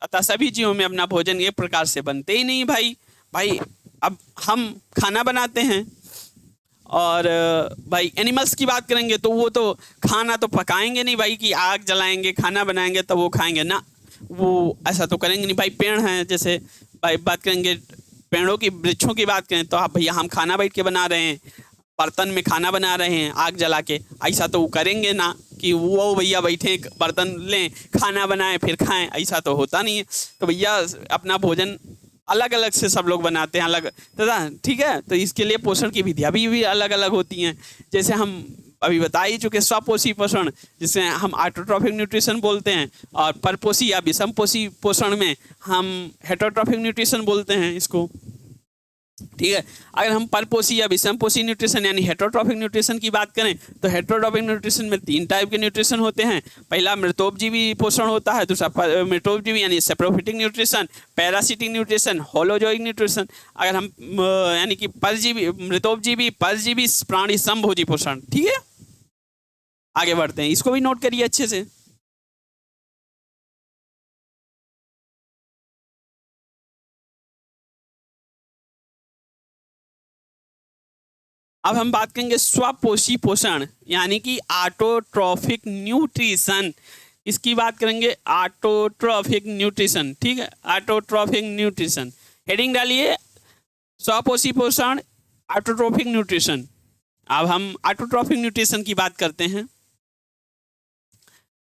[SPEAKER 1] अतः सभी जीवों में अपना भोजन एक प्रकार से बनते ही नहीं। भाई अब हम खाना बनाते हैं, और भाई एनिमल्स की बात करेंगे तो वो तो खाना तो पकाएंगे नहीं भाई, कि आग जलाएंगे, खाना बनाएंगे तब वो खाएंगे ना, वो ऐसा तो करेंगे नहीं। भाई पेड़ हैं, जैसे भाई बात करेंगे पेड़ों की, वृक्षों की बात करें तो आप भैया हम खाना बैठ के बना रहे हैं, बर्तन में खाना बना रहे हैं आग जला के, ऐसा तो वो करेंगे ना कि वो भैया बैठे बर्तन लें खाना बनाएं फिर खाएं, ऐसा तो होता नहीं है। तो भैया अपना भोजन अलग अलग से सब लोग बनाते हैं, अलग तथा। ठीक है, तो इसके लिए पोषण की विधियाँ भी अलग अलग होती हैं। जैसे हम अभी बता ही चुके स्वपोषी पोषण, जिसे हम ऑटोट्रॉफिक न्यूट्रिशन बोलते हैं, और परपोषी या विषमपोषी पोषण में हम हेटेरोट्रॉफिक न्यूट्रिशन बोलते हैं इसको। ठीक है, अगर हम परपोषी या विषमपोषी न्यूट्रिशन यानी हेटेरोट्रॉफिक न्यूट्रिशन की बात करें तो हेटेरोट्रॉफिक न्यूट्रिशन में 3 टाइप के न्यूट्रिशन होते हैं। पहला मृतोपजीवी पोषण होता है, दूसरा मृतोपजीवी यानी saprophytic nutrition, parasitic nutrition, holozoic nutrition. अगर हम यानी कि परजीवी, मृतोपजीवी, परजीवी, प्राणी समभोजी पोषण। ठीक है, आगे बढ़ते हैं, इसको भी नोट करिए अच्छे से। अब हम बात करेंगे स्वपोषी पोषण यानी कि ऑटोट्रॉफिक न्यूट्रिशन। इसकी बात करेंगे ऑटोट्रॉफिक न्यूट्रिशन। ठीक है, ऑटोट्रॉफिक न्यूट्रिशन हेडिंग डालिए, स्वपोषी पोषण, ऑटोट्रॉफिक न्यूट्रिशन। अब हम ऑटोट्रॉफिक न्यूट्रिशन की बात करते हैं।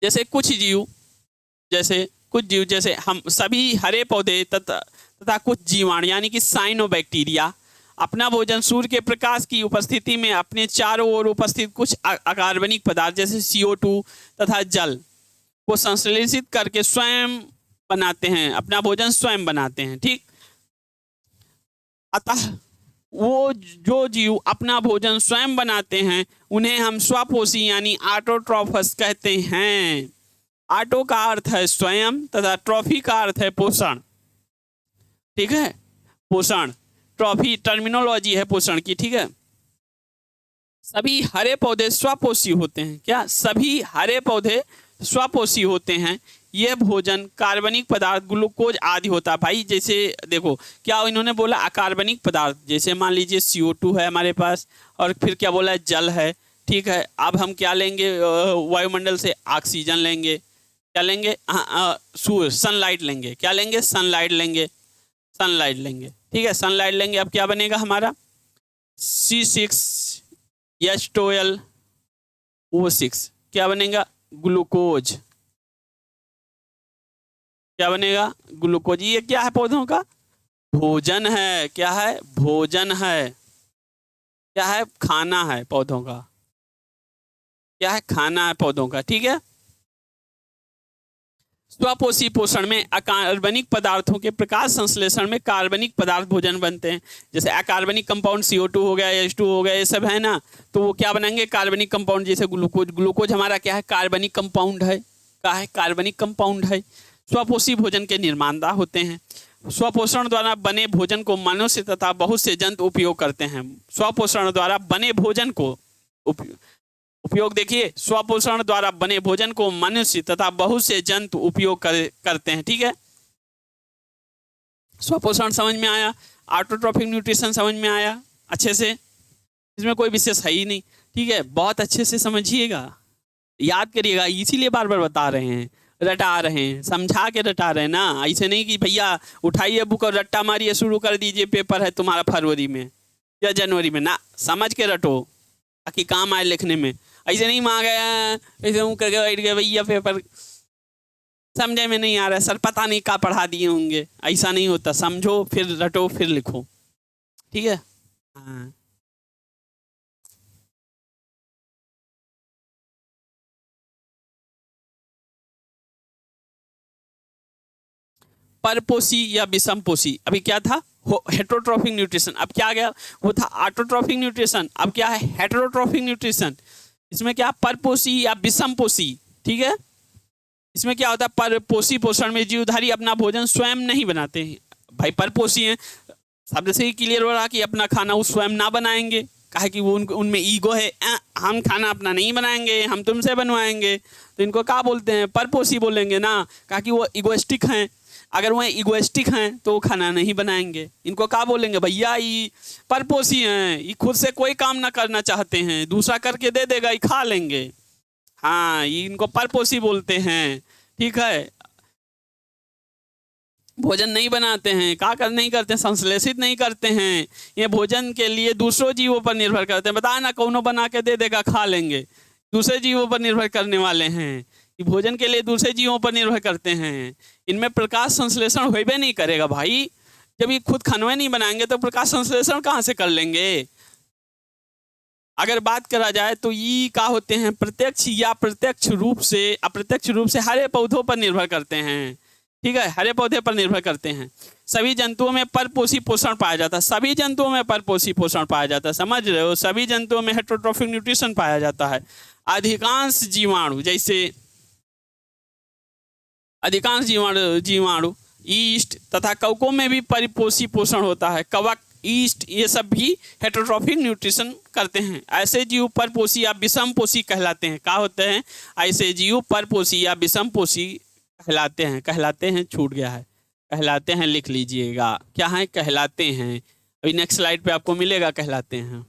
[SPEAKER 1] जैसे कुछ जीव जैसे हम सभी हरे पौधे तथा कुछ जीवाणु यानी कि साइनोबैक्टीरिया अपना भोजन सूर्य के प्रकाश की उपस्थिति में अपने चारों ओर उपस्थित कुछ अकार्बनिक पदार्थ जैसे CO2 तथा जल को संश्लेषित करके स्वयं बनाते हैं, अपना भोजन स्वयं बनाते हैं। ठीक, अतः वो जो जीव अपना भोजन स्वयं बनाते हैं उन्हें हम स्वपोषी यानी ऑटोट्रॉफस कहते हैं। ऑटो का अर्थ है स्वयं तथा ट्रॉफी का अर्थ है पोषण। ठीक है, पोषण, ट्रॉफी टर्मिनोलॉजी है पोषण की। ठीक है, सभी हरे पौधे स्वपोषी होते हैं। क्या? सभी हरे पौधे स्वपोषी होते हैं। यह भोजन कार्बनिक पदार्थ ग्लूकोज आदि होता है। भाई जैसे देखो क्या इन्होंने बोला, अकार्बनिक पदार्थ, जैसे मान लीजिए CO2 है हमारे पास, और फिर क्या बोला है, जल है। ठीक है, अब हम क्या लेंगे, वायुमंडल से ऑक्सीजन लेंगे, क्या लेंगे, सूर्य, सनलाइट लेंगे, क्या लेंगे, सनलाइट लेंगे, सनलाइट लेंगे। ठीक है, सनलाइट लेंगे, अब क्या बनेगा हमारा C6H12O6, क्या बनेगा, ग्लूकोज, क्या बनेगा, ग्लूकोज। ये क्या है, पौधों का भोजन है, क्या है, भोजन है, क्या है, खाना है पौधों का, क्या है, खाना है पौधों का। ठीक है, स्वपोषी पोषण में अकार्बनिक पदार्थों के प्रकाश संश्लेषण में कार्बनिक पदार्थ भोजन बनते हैं। जैसे अकार्बनिक कंपाउंड CO2 हो गया, H2 हो गया, ये सब है ना, तो वो क्या बनाएंगे, कार्बनिक कंपाउंड, जैसे ग्लूकोज। ग्लूकोज हमारा क्या है, कार्बनिक कंपाउंड है, क्या है, कार्बनिक कंपाउंड है। स्वपोषी भोजन के निर्माता होते हैं। स्वपोषण द्वारा बने भोजन को मनुष्य तथा बहुत से जंतु उपयोग करते हैं। स्वपोषण द्वारा बने भोजन को उपयोग देखिए, स्वपोषण द्वारा बने भोजन को मनुष्य तथा बहुत से जंतु उपयोग करते हैं। ठीक है, स्वपोषण समझ में आया, ऑटोट्रॉफिक न्यूट्रिशन समझ में आया अच्छे से, इसमें कोई विशेष है ही नहीं। ठीक है, बहुत अच्छे से समझिएगा, याद करिएगा, इसीलिए बार बार बता रहे हैं, रटा रहे हैं, समझा के रटा रहे हैं ना। ऐसे नहीं कि भैया उठाइए बुक और रट्टा मारिए, शुरू कर दीजिए, पेपर है तुम्हारा फरवरी में या जनवरी में, ना, समझ के रटो ताकि काम आए लिखने में। ऐसे नहीं मांग गया, ऐसे मुँह करके बैठ गए, भैया पेपर समझे में नहीं आ रहा है सर, पता नहीं क्या पढ़ा दिए होंगे, ऐसा नहीं होता। समझो फिर रटो फिर लिखो। ठीक है, हाँ, परपोषी या विषमपोषी, अभी क्या था, हेटरोट्रॉफिक न्यूट्रिशन, अब क्या आ गया, वो था ऑटोट्रॉफिक न्यूट्रिशन, अब क्या है, हेटरोट्रॉफिक न्यूट्रिशन। इसमें क्या, परपोषी या विषमपोषी। ठीक है, इसमें क्या होता है, परपोषी पोषण में जीवधारी अपना भोजन स्वयं नहीं बनाते हैं। भाई परपोषी हैं, शब्द से ही क्लियर हो रहा कि अपना खाना वो स्वयं ना बनाएंगे, कहा कि वो उनमें ईगो है, हम खाना अपना नहीं बनाएंगे, हम तुमसे बनवाएंगे, तो इनको क्या बोलते हैं, परपोषी बोलेंगे ना। कहा कि वो इगोइस्टिक हैं, अगर वह इगोइस्टिक हैं तो खाना नहीं बनाएंगे, इनको क्या बोलेंगे, भैया ये परपोषी हैं, ये खुद से कोई काम ना करना चाहते हैं, दूसरा करके दे देगा, ये खा लेंगे। हाँ, ये इनको परपोषी बोलते हैं। ठीक है, भोजन नहीं बनाते हैं, क्या कर नहीं करते, संश्लेषित नहीं करते हैं, ये भोजन के लिए दूसरों जीवों पर निर्भर करते हैं। बता ना, कौनो बना के दे देगा, खा लेंगे, दूसरे जीवों पर निर्भर करने वाले हैं, ये भोजन के लिए दूसरे जीवों पर निर्भर करते हैं। इनमें प्रकाश संश्लेषण होबे नहीं करेगा भाई, जब ये खुद खाना नहीं बनाएंगे तो प्रकाश संश्लेषण कहाँ से कर लेंगे। अगर बात करा जाए तो ये क्या होते हैं, प्रत्यक्ष या अप्रत्यक्ष रूप से हरे पौधों पर निर्भर करते हैं। ठीक है, हरे पौधे पर निर्भर करते हैं। सभी जंतुओं में परपोषी पोषण पाया जाता है, सभी जंतुओं में परपोषी पोषण पाया जाता है, समझ रहे हो, सभी जंतुओं में हेटरोट्रॉफिक न्यूट्रिशन पाया जाता है। अधिकांश जीवाणु ईस्ट तथा कवकों में भी परिपोषी पोषण होता है। कवक, ईस्ट, ये सब भी हेटरोट्रॉफिक न्यूट्रिशन करते हैं। ऐसे जीव परपोषी या विषमपोषी कहलाते हैं। क्या होते हैं, ऐसे जीव परपोषी या विषमपोषी कहलाते हैं, छूट गया है, कहलाते हैं, लिख लीजिएगा, क्या है, कहलाते हैं। अभी नेक्स्ट स्लाइड पे आपको मिलेगा, कहलाते हैं।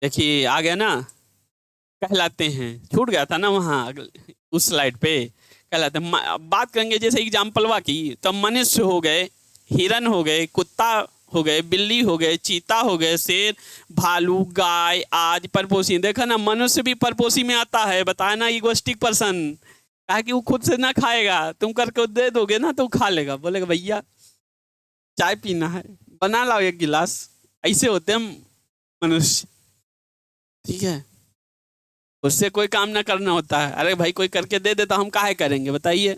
[SPEAKER 1] देखिए आ गया ना, कहलाते हैं, छूट गया था ना वहाँ उस स्लाइड पे, कहलाते हैं। बात करेंगे जैसे एग्जाम्पलवा की, तो मनुष्य हो गए, हिरन हो गए, कुत्ता हो गए, बिल्ली हो गए, चीता हो गए, शेर, भालू, गाय आदि परपोषी। देखा ना, मनुष्य भी परपोषी में आता है, बताया ना, इगोइस्टिक पर्सन, कहा कि वो खुद से ना खाएगा, तुम करके दे दोगे ना तो खा लेगा, बोलेगा भैया चाय पीना है, बना लाओ एक गिलास, ऐसे होते हैं मनुष्य। ठीक है, उससे कोई काम ना करना होता है, अरे भाई कोई करके दे देता, हम काहे करेंगे बताइए।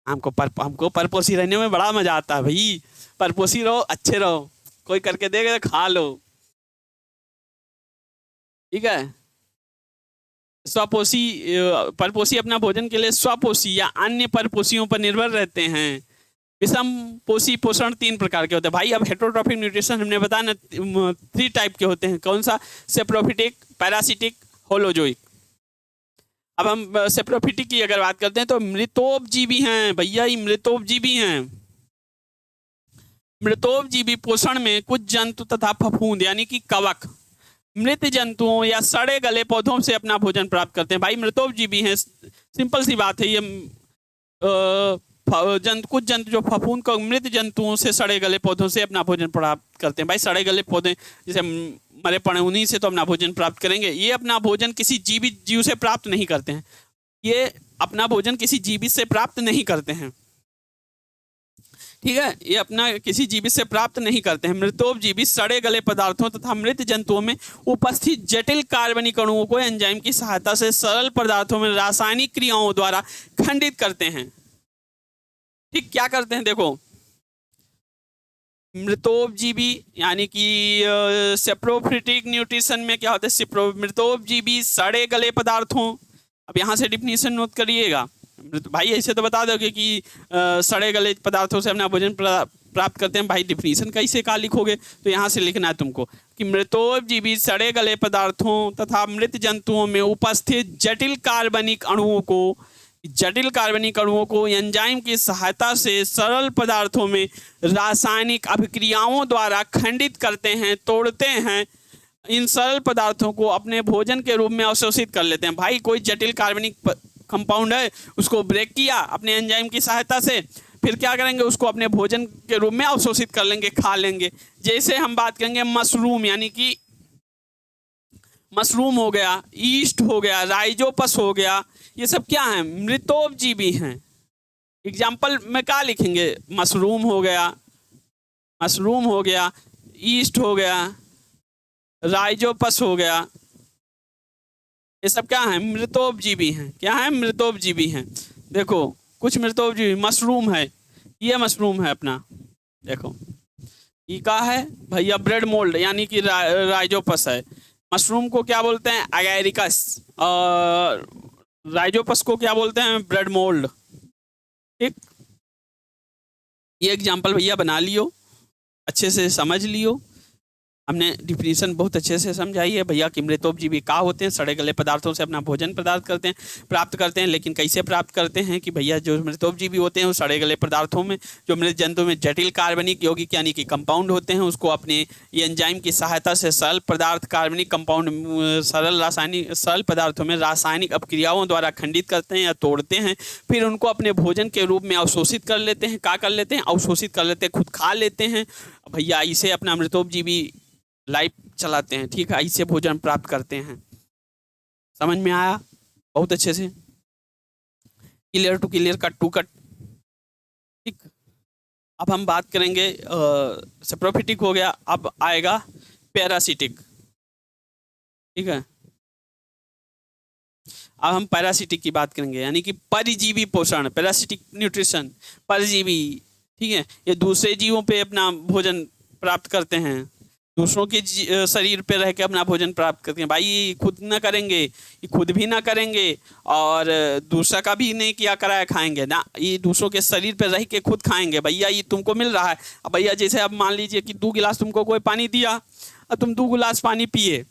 [SPEAKER 1] हमको परपोषी रहने में बड़ा मजा आता है भाई, परपोषी रहो, अच्छे रहो, कोई करके देगा तो खा लो। ठीक है, स्वपोषी परपोषी अपना भोजन के लिए स्वपोषी या अन्य परपोषियों पर निर्भर रहते हैं। विषम पोषी पोषण 3 प्रकार के होते हैं भाई। अब हेटरोट्रॉफिक न्यूट्रिशन हमने बताया ना 3 टाइप के होते हैं, कौन सा, सेप्रोफिटिक, पैरासिटिक, होलोजोइक। अब हम सेप्रोफिटिक की अगर बात करते हैं तो मृतोपजीवी हैं भैया, ये मृतोपजीवी हैं। मृतोपजीवी पोषण में कुछ जंतु तथा फफूंद यानी कि कवक मृत जंतुओं या सड़े गले पौधों से अपना भोजन प्राप्त करते हैं। भाई मृतोपजीवी हैं, सिंपल सी बात है ये। कुछ जंतु जो फफूंद को मृत जंतुओं से सड़े गले पौधों से अपना भोजन प्राप्त करते हैं। भाई सड़े गले पौधे जैसे मरे पड़े उन्हीं से तो अपना भोजन प्राप्त करेंगे। ये अपना भोजन किसी जीवित जीव से प्राप्त नहीं करते हैं, ये अपना भोजन किसी जीवित से प्राप्त नहीं करते हैं, ठीक है, ये अपना किसी जीवित से प्राप्त नहीं करते हैं। मृतोपजीवी सड़े गले पदार्थों तथा मृत जंतुओं में उपस्थित जटिल कार्बनिक अणुओं को एंजाइम की सहायता से सरल पदार्थों में रासायनिक क्रियाओं द्वारा खंडित करते हैं। ठीक, क्या करते हैं देखो, मृतोपजीवी यानी कि सेप्रोफिटिक न्यूट्रिशन में क्या होता है, मृतोपजीवी सड़े गले पदार्थों, अब यहाँ से डिफिनीशन नोट करिएगा भाई, ऐसे तो बता दोगे कि सड़े गले पदार्थों से अपना भोजन प्राप्त करते हैं। भाई डिफिनीशन कैसे का लिखोगे, तो यहाँ से लिखना है तुमको कि मृतोपजीवी सड़े गले पदार्थों तथा मृत जंतुओं में उपस्थित जटिल कार्बनिक अणुओं को एंजाइम की सहायता से सरल पदार्थों में रासायनिक अभिक्रियाओं द्वारा खंडित करते हैं, तोड़ते हैं। इन सरल पदार्थों को अपने भोजन के रूप में अवशोषित कर लेते हैं। भाई कोई जटिल कार्बनिक कंपाउंड है, उसको ब्रेक किया अपने एंजाइम की सहायता से, फिर क्या करेंगे, उसको अपने भोजन के रूप में अवशोषित कर लेंगे, खा लेंगे। जैसे हम बात करेंगे मशरूम, यानी कि मशरूम हो गया, ईस्ट हो गया, राइजोपस हो गया, ये सब क्या है, मृतोपजीवी हैं। एग्जाम्पल में क्या लिखेंगे, मशरूम हो गया, ईस्ट हो गया, राइजोपस हो गया, ये सब क्या है, मृतोपजीवी हैं। क्या है, मृतोपजीवी हैं। देखो कुछ मृतोपजीवी, मशरूम है, ये मशरूम है अपना, देखो ये क्या है भैया, ब्रेड मोल्ड यानी कि राइजोपस है। मशरूम को क्या बोलते हैं, एगैरिकस, और राइजोपस को क्या बोलते हैं, ब्रेड मोल्ड। ठीक, ये एग्जाम्पल भैया बना लियो, अच्छे से समझ लियो। हमने डिफिनीशन बहुत अच्छे से समझाई है भैया कि मृतोपजीवी क्या होते हैं, सड़े गले पदार्थों से अपना भोजन प्राप्त करते हैं। लेकिन कैसे प्राप्त करते हैं कि भैया जो मृतोपजीवी होते हैं वो सड़े गले पदार्थों में, जो मृत जंतु में जटिल कार्बनिक यौगिक यानी कि कंपाउंड होते हैं, उसको अपने एंजाइम की सहायता से सरल पदार्थ कार्बनिक कंपाउंड सरल पदार्थों में रासायनिक अपक्रियाओं द्वारा खंडित करते हैं या तोड़ते हैं, फिर उनको अपने भोजन के रूप में अवशोषित कर लेते हैं। क्या कर लेते हैं, अवशोषित कर लेते हैं, खुद खा लेते हैं भैया। इसे अपना मृतोपजीवी लाइफ चलाते हैं। ठीक है, इससे भोजन प्राप्त करते हैं। समझ में आया बहुत अच्छे से, clear to clear, cut to cut. ठीक, अब हम बात करेंगे सेप्रोफिटिक हो गया, अब आएगा पैरासिटिक। ठीक है, अब हम पैरासिटिक की बात करेंगे, यानी कि परजीवी पोषण, पैरासिटिक न्यूट्रिशन, परजीवी। ठीक है, ये दूसरे जीवों पे अपना भोजन प्राप्त करते हैं, दूसरों के शरीर पे रह के अपना भोजन प्राप्त करते हैं। भाई ये खुद ना करेंगे, ये खुद भी ना करेंगे और दूसरा का भी नहीं किया कराया खाएंगे ना, ये दूसरों के शरीर पे रह के खुद खाएंगे। भैया ये तुमको मिल रहा है, अब भैया जैसे अब मान लीजिए कि 2 गिलास तुमको कोई पानी दिया और तुम 2 गिलास पानी पिए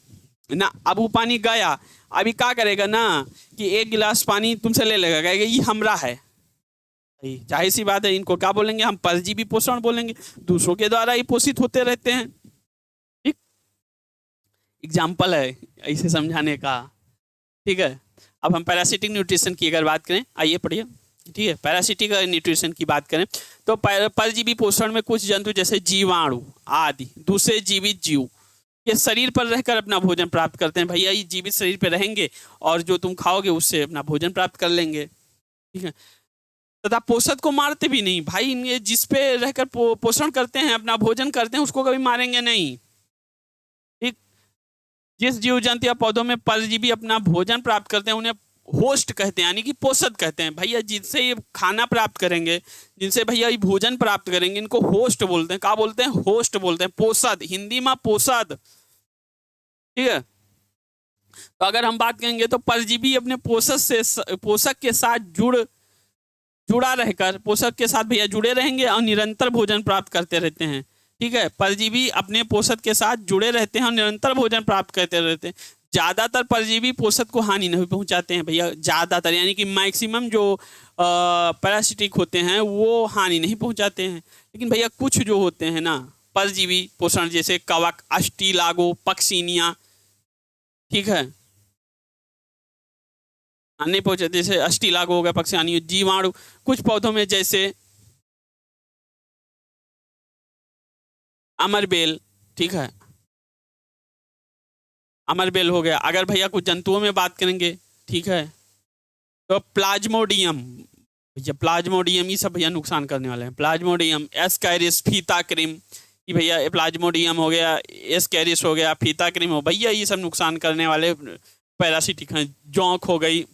[SPEAKER 1] ना, अब वो पानी गया, अभी क्या करेगा ना कि 1 गिलास पानी तुमसे ले लेगा, कहेगा ये हमरा है। जाहिर सी बात है, इनको क्या बोलेंगे हम, परजीवी पोषण बोलेंगे, दूसरों के द्वारा ही पोषित होते रहते हैं। ठीक, एग्जाम्पल है ऐसे समझाने का। ठीक है, अब हम पैरासिटिक न्यूट्रिशन की अगर बात करें, आइए पढ़िए। ठीक है, पैरासिटिक न्यूट्रिशन की बात करें तो परजीवी पोषण में कुछ जंतु जैसे जीवाणु आदि दूसरे जीवित जीव ये शरीर पर रहकर अपना भोजन प्राप्त करते हैं। भैया ये जीवित शरीर पर रहेंगे और जो तुम खाओगे उससे अपना भोजन प्राप्त कर लेंगे। ठीक है, तथा पोषक को मारते भी नहीं। भाई इनके जिस पे रहकर पोषण करते हैं, अपना भोजन करते हैं, उसको कभी मारेंगे नहीं। ठीक, जिस जीव जंतु या पौधों में परजीवी अपना भोजन प्राप्त करते हैं उन्हें होस्ट कहते हैं, यानी कि पोषक कहते हैं। भैया जिनसे ये खाना प्राप्त करेंगे, जिनसे भैया ये भोजन प्राप्त करेंगे, इनको होस्ट बोलते हैं। क्या बोलते हैं, होस्ट बोलते हैं, पोषद, हिंदी में पोषद। ठीक है, तो अगर हम बात करेंगे तो परजीवी अपने पोषक के साथ जुड़ा रहकर पोषक के साथ भैया जुड़े रहेंगे और निरंतर भोजन प्राप्त करते रहते हैं। ठीक है, परजीवी अपने पोषक के साथ जुड़े रहते हैं और निरंतर भोजन प्राप्त करते रहते हैं। ज्यादातर परजीवी पोषक को हानि नहीं पहुंचाते हैं भैया, ज्यादातर यानी कि मैक्सिमम जो पैरासिटिक होते हैं वो हानि नहीं पहुंचाते हैं। लेकिन भैया कुछ जो होते हैं ना परजीवी पोषण, जैसे कवक, अस्टिलागो, पक्सिनिया, ठीक है, नहीं पहुंचाते। जैसे अस्टिलागो हो गया, पक्सिनिया, जीवाणु कुछ पौधों में, जैसे अमरबेल, ठीक है, अमरबेल हो गया। अगर भैया कुछ जंतुओं में बात करेंगे, ठीक है, तो प्लाज्मोडियम, भैया प्लाज्मोडियम ये सब भैया नुकसान करने वाले हैं। प्लाज्मोडियम, एस्कैरिस, फीता क्रीम, ये भैया प्लाज्मोडियम हो गया, एस्कैरिस हो गया, फीता क्रीम हो, भैया ये सब नुकसान करने वाले पैरासिटिक हैं। जोंक हो गई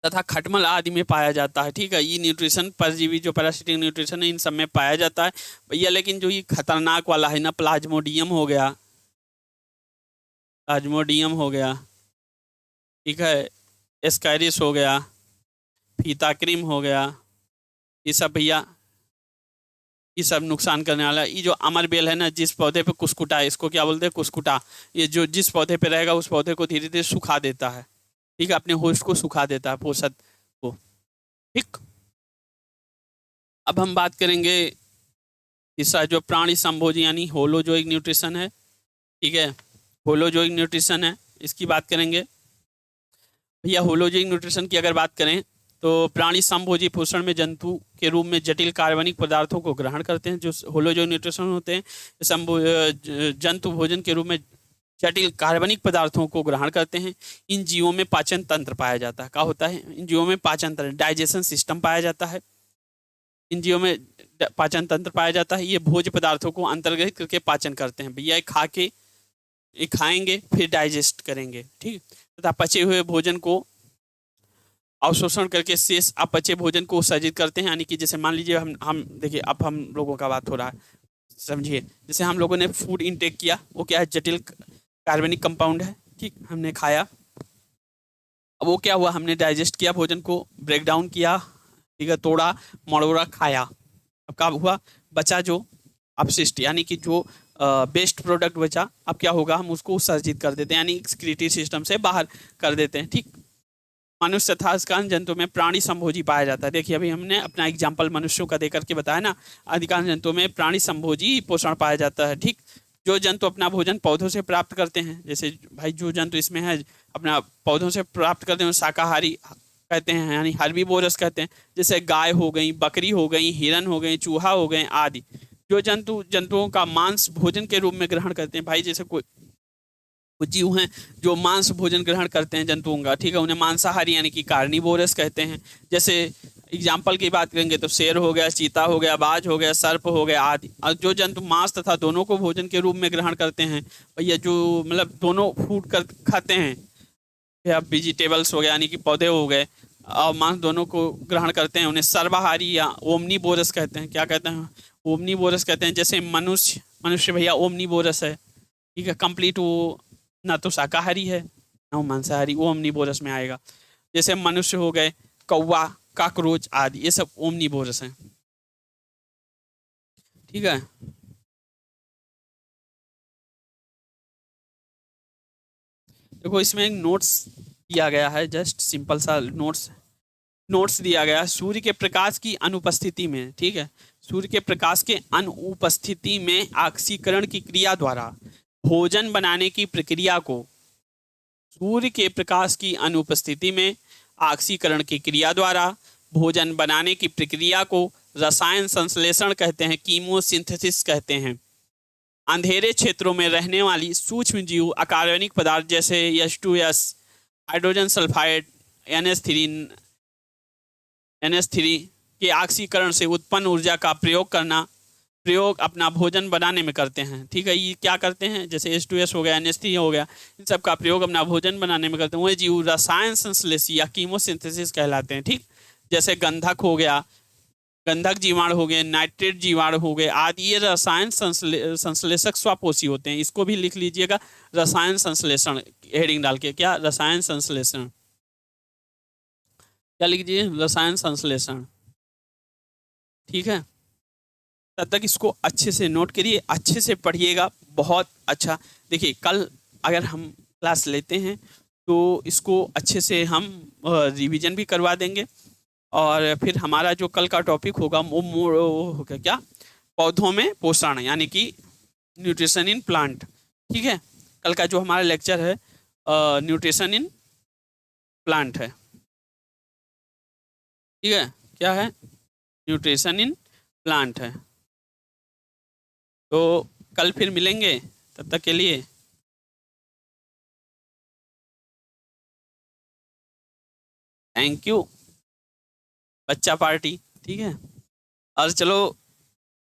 [SPEAKER 1] तथा खटमल आदि में पाया जाता है, ठीक है। ये न्यूट्रिशन परजीवी जो पैरासिटिक न्यूट्रिशन है इन सब में पाया जाता है भैया। लेकिन जो ये खतरनाक वाला है ना, प्लाज्मोडियम हो गया, प्लाज्मोडियम हो गया, ठीक है, एस्कैरिस हो गया, फीता क्रीम हो गया, ये सब भैया ये सब नुकसान करने वाला है। ये जो अमरबेल है ना, जिस पौधे पे कुस्कुटा है, इसको क्या बोलते हैं, कुस्कुटा, ये जो जिस पौधे पे रहेगा उस पौधे को धीरे धीरे सुखा देता है, ठीक है, अपने होस्ट को सुखा देता है, पोषक को, ठीक। अब हम बात करेंगे तीसरा जो प्राणी संभोजी यानी होलोजोइक न्यूट्रिशन है, ठीक है, होलोजोइक न्यूट्रिशन है, इसकी बात करेंगे भैया। होलोजोइक न्यूट्रिशन की अगर बात करें तो प्राणी संभोजी पोषण में जंतु के रूप में जटिल कार्बनिक पदार्थों को ग्रहण करते हैं। जो होलोजोइक न्यूट्रिशन होते हैं जंतु भोजन के रूप में जटिल कार्बनिक पदार्थों को ग्रहण करते हैं। इन जीवों में पाचन तंत्र पाया जाता है। क्या होता है इन जीवों में? पाचन तंत्र, डाइजेशन सिस्टम पाया जाता है। इन जीवों में पाचन तंत्र पाया जाता है। ये भोज्य पदार्थों को अंतर्ग्रहित करके पाचन करते हैं भैया। ये खाएंगे फिर डाइजेस्ट करेंगे, ठीक, तथा पचे हुए भोजन को अवशोषण करके शेष अपचे भोजन को उत्सर्जित करते हैं। यानी कि जैसे मान लीजिए हम देखिए, अब हम लोगों का बात हो रहा है, समझिए, जैसे हम लोगों ने फूड इनटेक किया, वो क्या है, जटिल कार्बनिक कंपाउंड है, ठीक, हमने खाया, अब वो क्या हुआ, हमने डाइजेस्ट किया, भोजन को ब्रेक डाउन किया, ठीक है, तोड़ा मड़ोड़ा खाया, अब क्या हुआ, बचा जो अपशिष्ट यानी कि जो बेस्ट प्रोडक्ट बचा, अब क्या होगा, हम उसको उत्सर्जित कर देते हैं, यानी एक्सक्रीटरी सिस्टम से बाहर कर देते हैं, ठीक। मनुष्य तथा अधिकांश जंतुओं में प्राणी संभोजी पाया जाता है। देखिए अभी हमने अपना एग्जाम्पल मनुष्यों का देकर के बताया ना, अधिकांश जंतुओं में प्राणी संभोजी पोषण पाया जाता है, ठीक। जो जंतु अपना भोजन पौधों से प्राप्त करते हैं, जैसे भाई जो जंतु इसमें है अपना पौधों से प्राप्त करते हैं शाकाहारी कहते हैं, यानी हर्बीवोरस कहते हैं। जैसे गाय हो गई, बकरी हो गई, हिरन हो गई, चूहा हो गए आदि। जो जंतुओं का मांस भोजन के रूप में ग्रहण करते हैं, भाई जैसे कुछ जीव हैं जो मांस भोजन ग्रहण करते हैं जंतुओं का, ठीक है, उन्हें मांसाहारी यानी कि कार्निवोरस कहते हैं। जैसे एग्जाम्पल की बात करेंगे तो शेर हो गया, चीता हो गया, बाज हो गया, सर्प हो गया आदि। और जो जंतु मांस तथा दोनों को भोजन के रूप में ग्रहण करते हैं भैया, जो मतलब दोनों फूड खाते हैं या वेजिटेबल्स हो गया यानी कि पौधे हो गए और मांस दोनों को ग्रहण करते हैं, उन्हें सर्वाहारी या ओमनीवोरस कहते हैं। क्या कहते हैं? ओमनीवोरस कहते हैं। जैसे मनुष्य भैया ओमनीवोरस है, ठीक है, कंप्लीट वो ना तो शाकाहारी है ना मांसाहारी, वो ओमनीवोरस में आएगा। जैसे मनुष्य हो गए, कौवा, कॉकरोच आदि, ये सब ओमनीवोरस हैं, ठीक है। देखो इसमें एक नोट्स दिया गया है, जस्ट सिंपल सा नोट्स दिया गया है। सूर्य के प्रकाश की अनुपस्थिति में, ठीक है, सूर्य के प्रकाश के अनुपस्थिति में ऑक्सीकरण की क्रिया द्वारा भोजन बनाने की प्रक्रिया को, सूर्य के प्रकाश की अनुपस्थिति में ऑक्सीकरण की क्रिया द्वारा भोजन बनाने की प्रक्रिया को रसायन संश्लेषण कहते हैं, कीमोसिंथेसिस कहते हैं। अंधेरे क्षेत्रों में रहने वाली सूक्ष्म जीव अकार्बनिक पदार्थ जैसे H2S, हाइड्रोजन सल्फाइड, NH3 के ऑक्सीकरण से उत्पन्न ऊर्जा का प्रयोग अपना भोजन बनाने में करते हैं, ठीक है। ये क्या करते हैं? जैसे H2S हो गया, NH3 हो गया, इन सब का प्रयोग अपना भोजन बनाने में करते हैं। वही जीव रसायन संश्लेषी या कीमोसिंथेसिस कहलाते हैं, ठीक। जैसे गंधक हो गया, गंधक जीवाणु हो गए, नाइट्रेट जीवाणु हो गए आदि, ये रसायन संश्लेषक स्वपोषी होते हैं। इसको भी लिख लीजिएगा, रसायन संश्लेषण हेडिंग डाल के। क्या? रसायन संश्लेषण, क्या लिख दीजिए? रसायन संश्लेषण, ठीक है। तब तक इसको अच्छे से नोट करिए, अच्छे से पढ़िएगा, बहुत अच्छा। देखिए कल अगर हम क्लास लेते हैं तो इसको अच्छे से हम रिवीजन भी करवा देंगे। और फिर हमारा जो कल का टॉपिक होगा वो होगा क्या, पौधों में पोषण, यानी कि न्यूट्रिशन इन प्लांट। ठीक है, कल का जो हमारा लेक्चर है न्यूट्रिशन इन प्लांट है। ठीक है, क्या है, न्यूट्रिशन इन प्लांट है। तो कल फिर मिलेंगे, तब तक के लिए थैंक यू बच्चा पार्टी। ठीक है, और चलो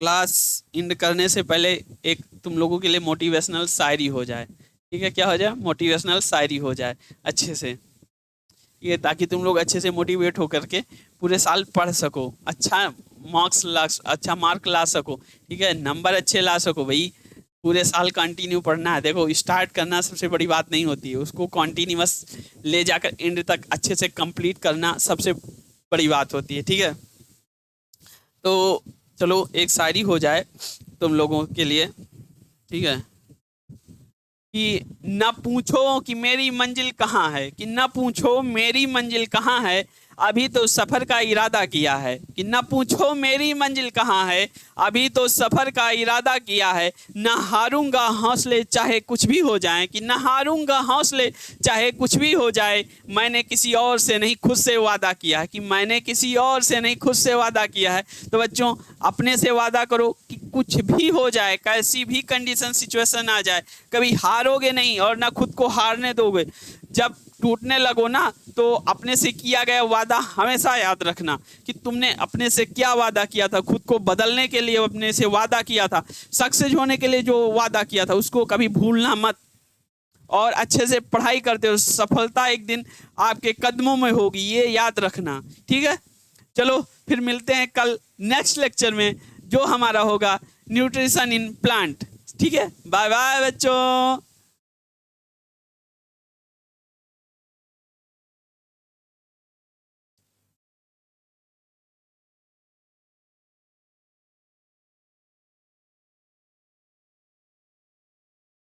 [SPEAKER 1] क्लास एंड करने से पहले एक तुम लोगों के लिए मोटिवेशनल शायरी हो जाए। ठीक है, क्या हो जाए, मोटिवेशनल शायरी हो जाए अच्छे से, ये ताकि तुम लोग अच्छे से मोटिवेट होकर के पूरे साल पढ़ सको, अच्छा मार्क ला सको। ठीक है, नंबर अच्छे ला सको भाई। पूरे साल कंटिन्यू पढ़ना है। देखो, स्टार्ट करना सबसे बड़ी बात नहीं होती है, उसको कंटिन्यूअस ले जाकर एंड तक अच्छे से कंप्लीट करना सबसे बड़ी बात होती है। ठीक है, तो चलो एक शायरी हो जाए तुम लोगों के लिए। ठीक है, कि न पूछो कि मेरी मंजिल कहाँ है, कि न पूछो मेरी मंजिल कहाँ है, अभी तो सफ़र का इरादा किया है। कि न पूछो मेरी मंजिल कहाँ है, अभी तो सफ़र का इरादा किया है। न हारूंगा हौसले चाहे कुछ भी हो जाए, कि न हारूंगा हौसले चाहे कुछ भी हो जाए। मैंने किसी और से नहीं खुद से वादा किया है, कि मैंने किसी और से नहीं खुद से वादा किया है। तो बच्चों, अपने से वादा करो कि कुछ भी हो जाए, कैसी भी कंडीशन सिचुएशन आ जाए, कभी हारोगे नहीं और ना खुद को हारने दोगे। जब टूटने लगो ना, तो अपने से किया गया वादा हमेशा याद रखना कि तुमने अपने से क्या वादा किया था। खुद को बदलने के लिए अपने से वादा किया था, सक्सेस होने के लिए जो वादा किया था उसको कभी भूलना मत। और अच्छे से पढ़ाई करते हो, सफलता एक दिन आपके कदमों में होगी, ये याद रखना। ठीक है, चलो फिर मिलते हैं कल नेक्स्ट लेक्चर में, जो हमारा होगा न्यूट्रिशन इन प्लांट। ठीक है, बाय बाय बच्चों।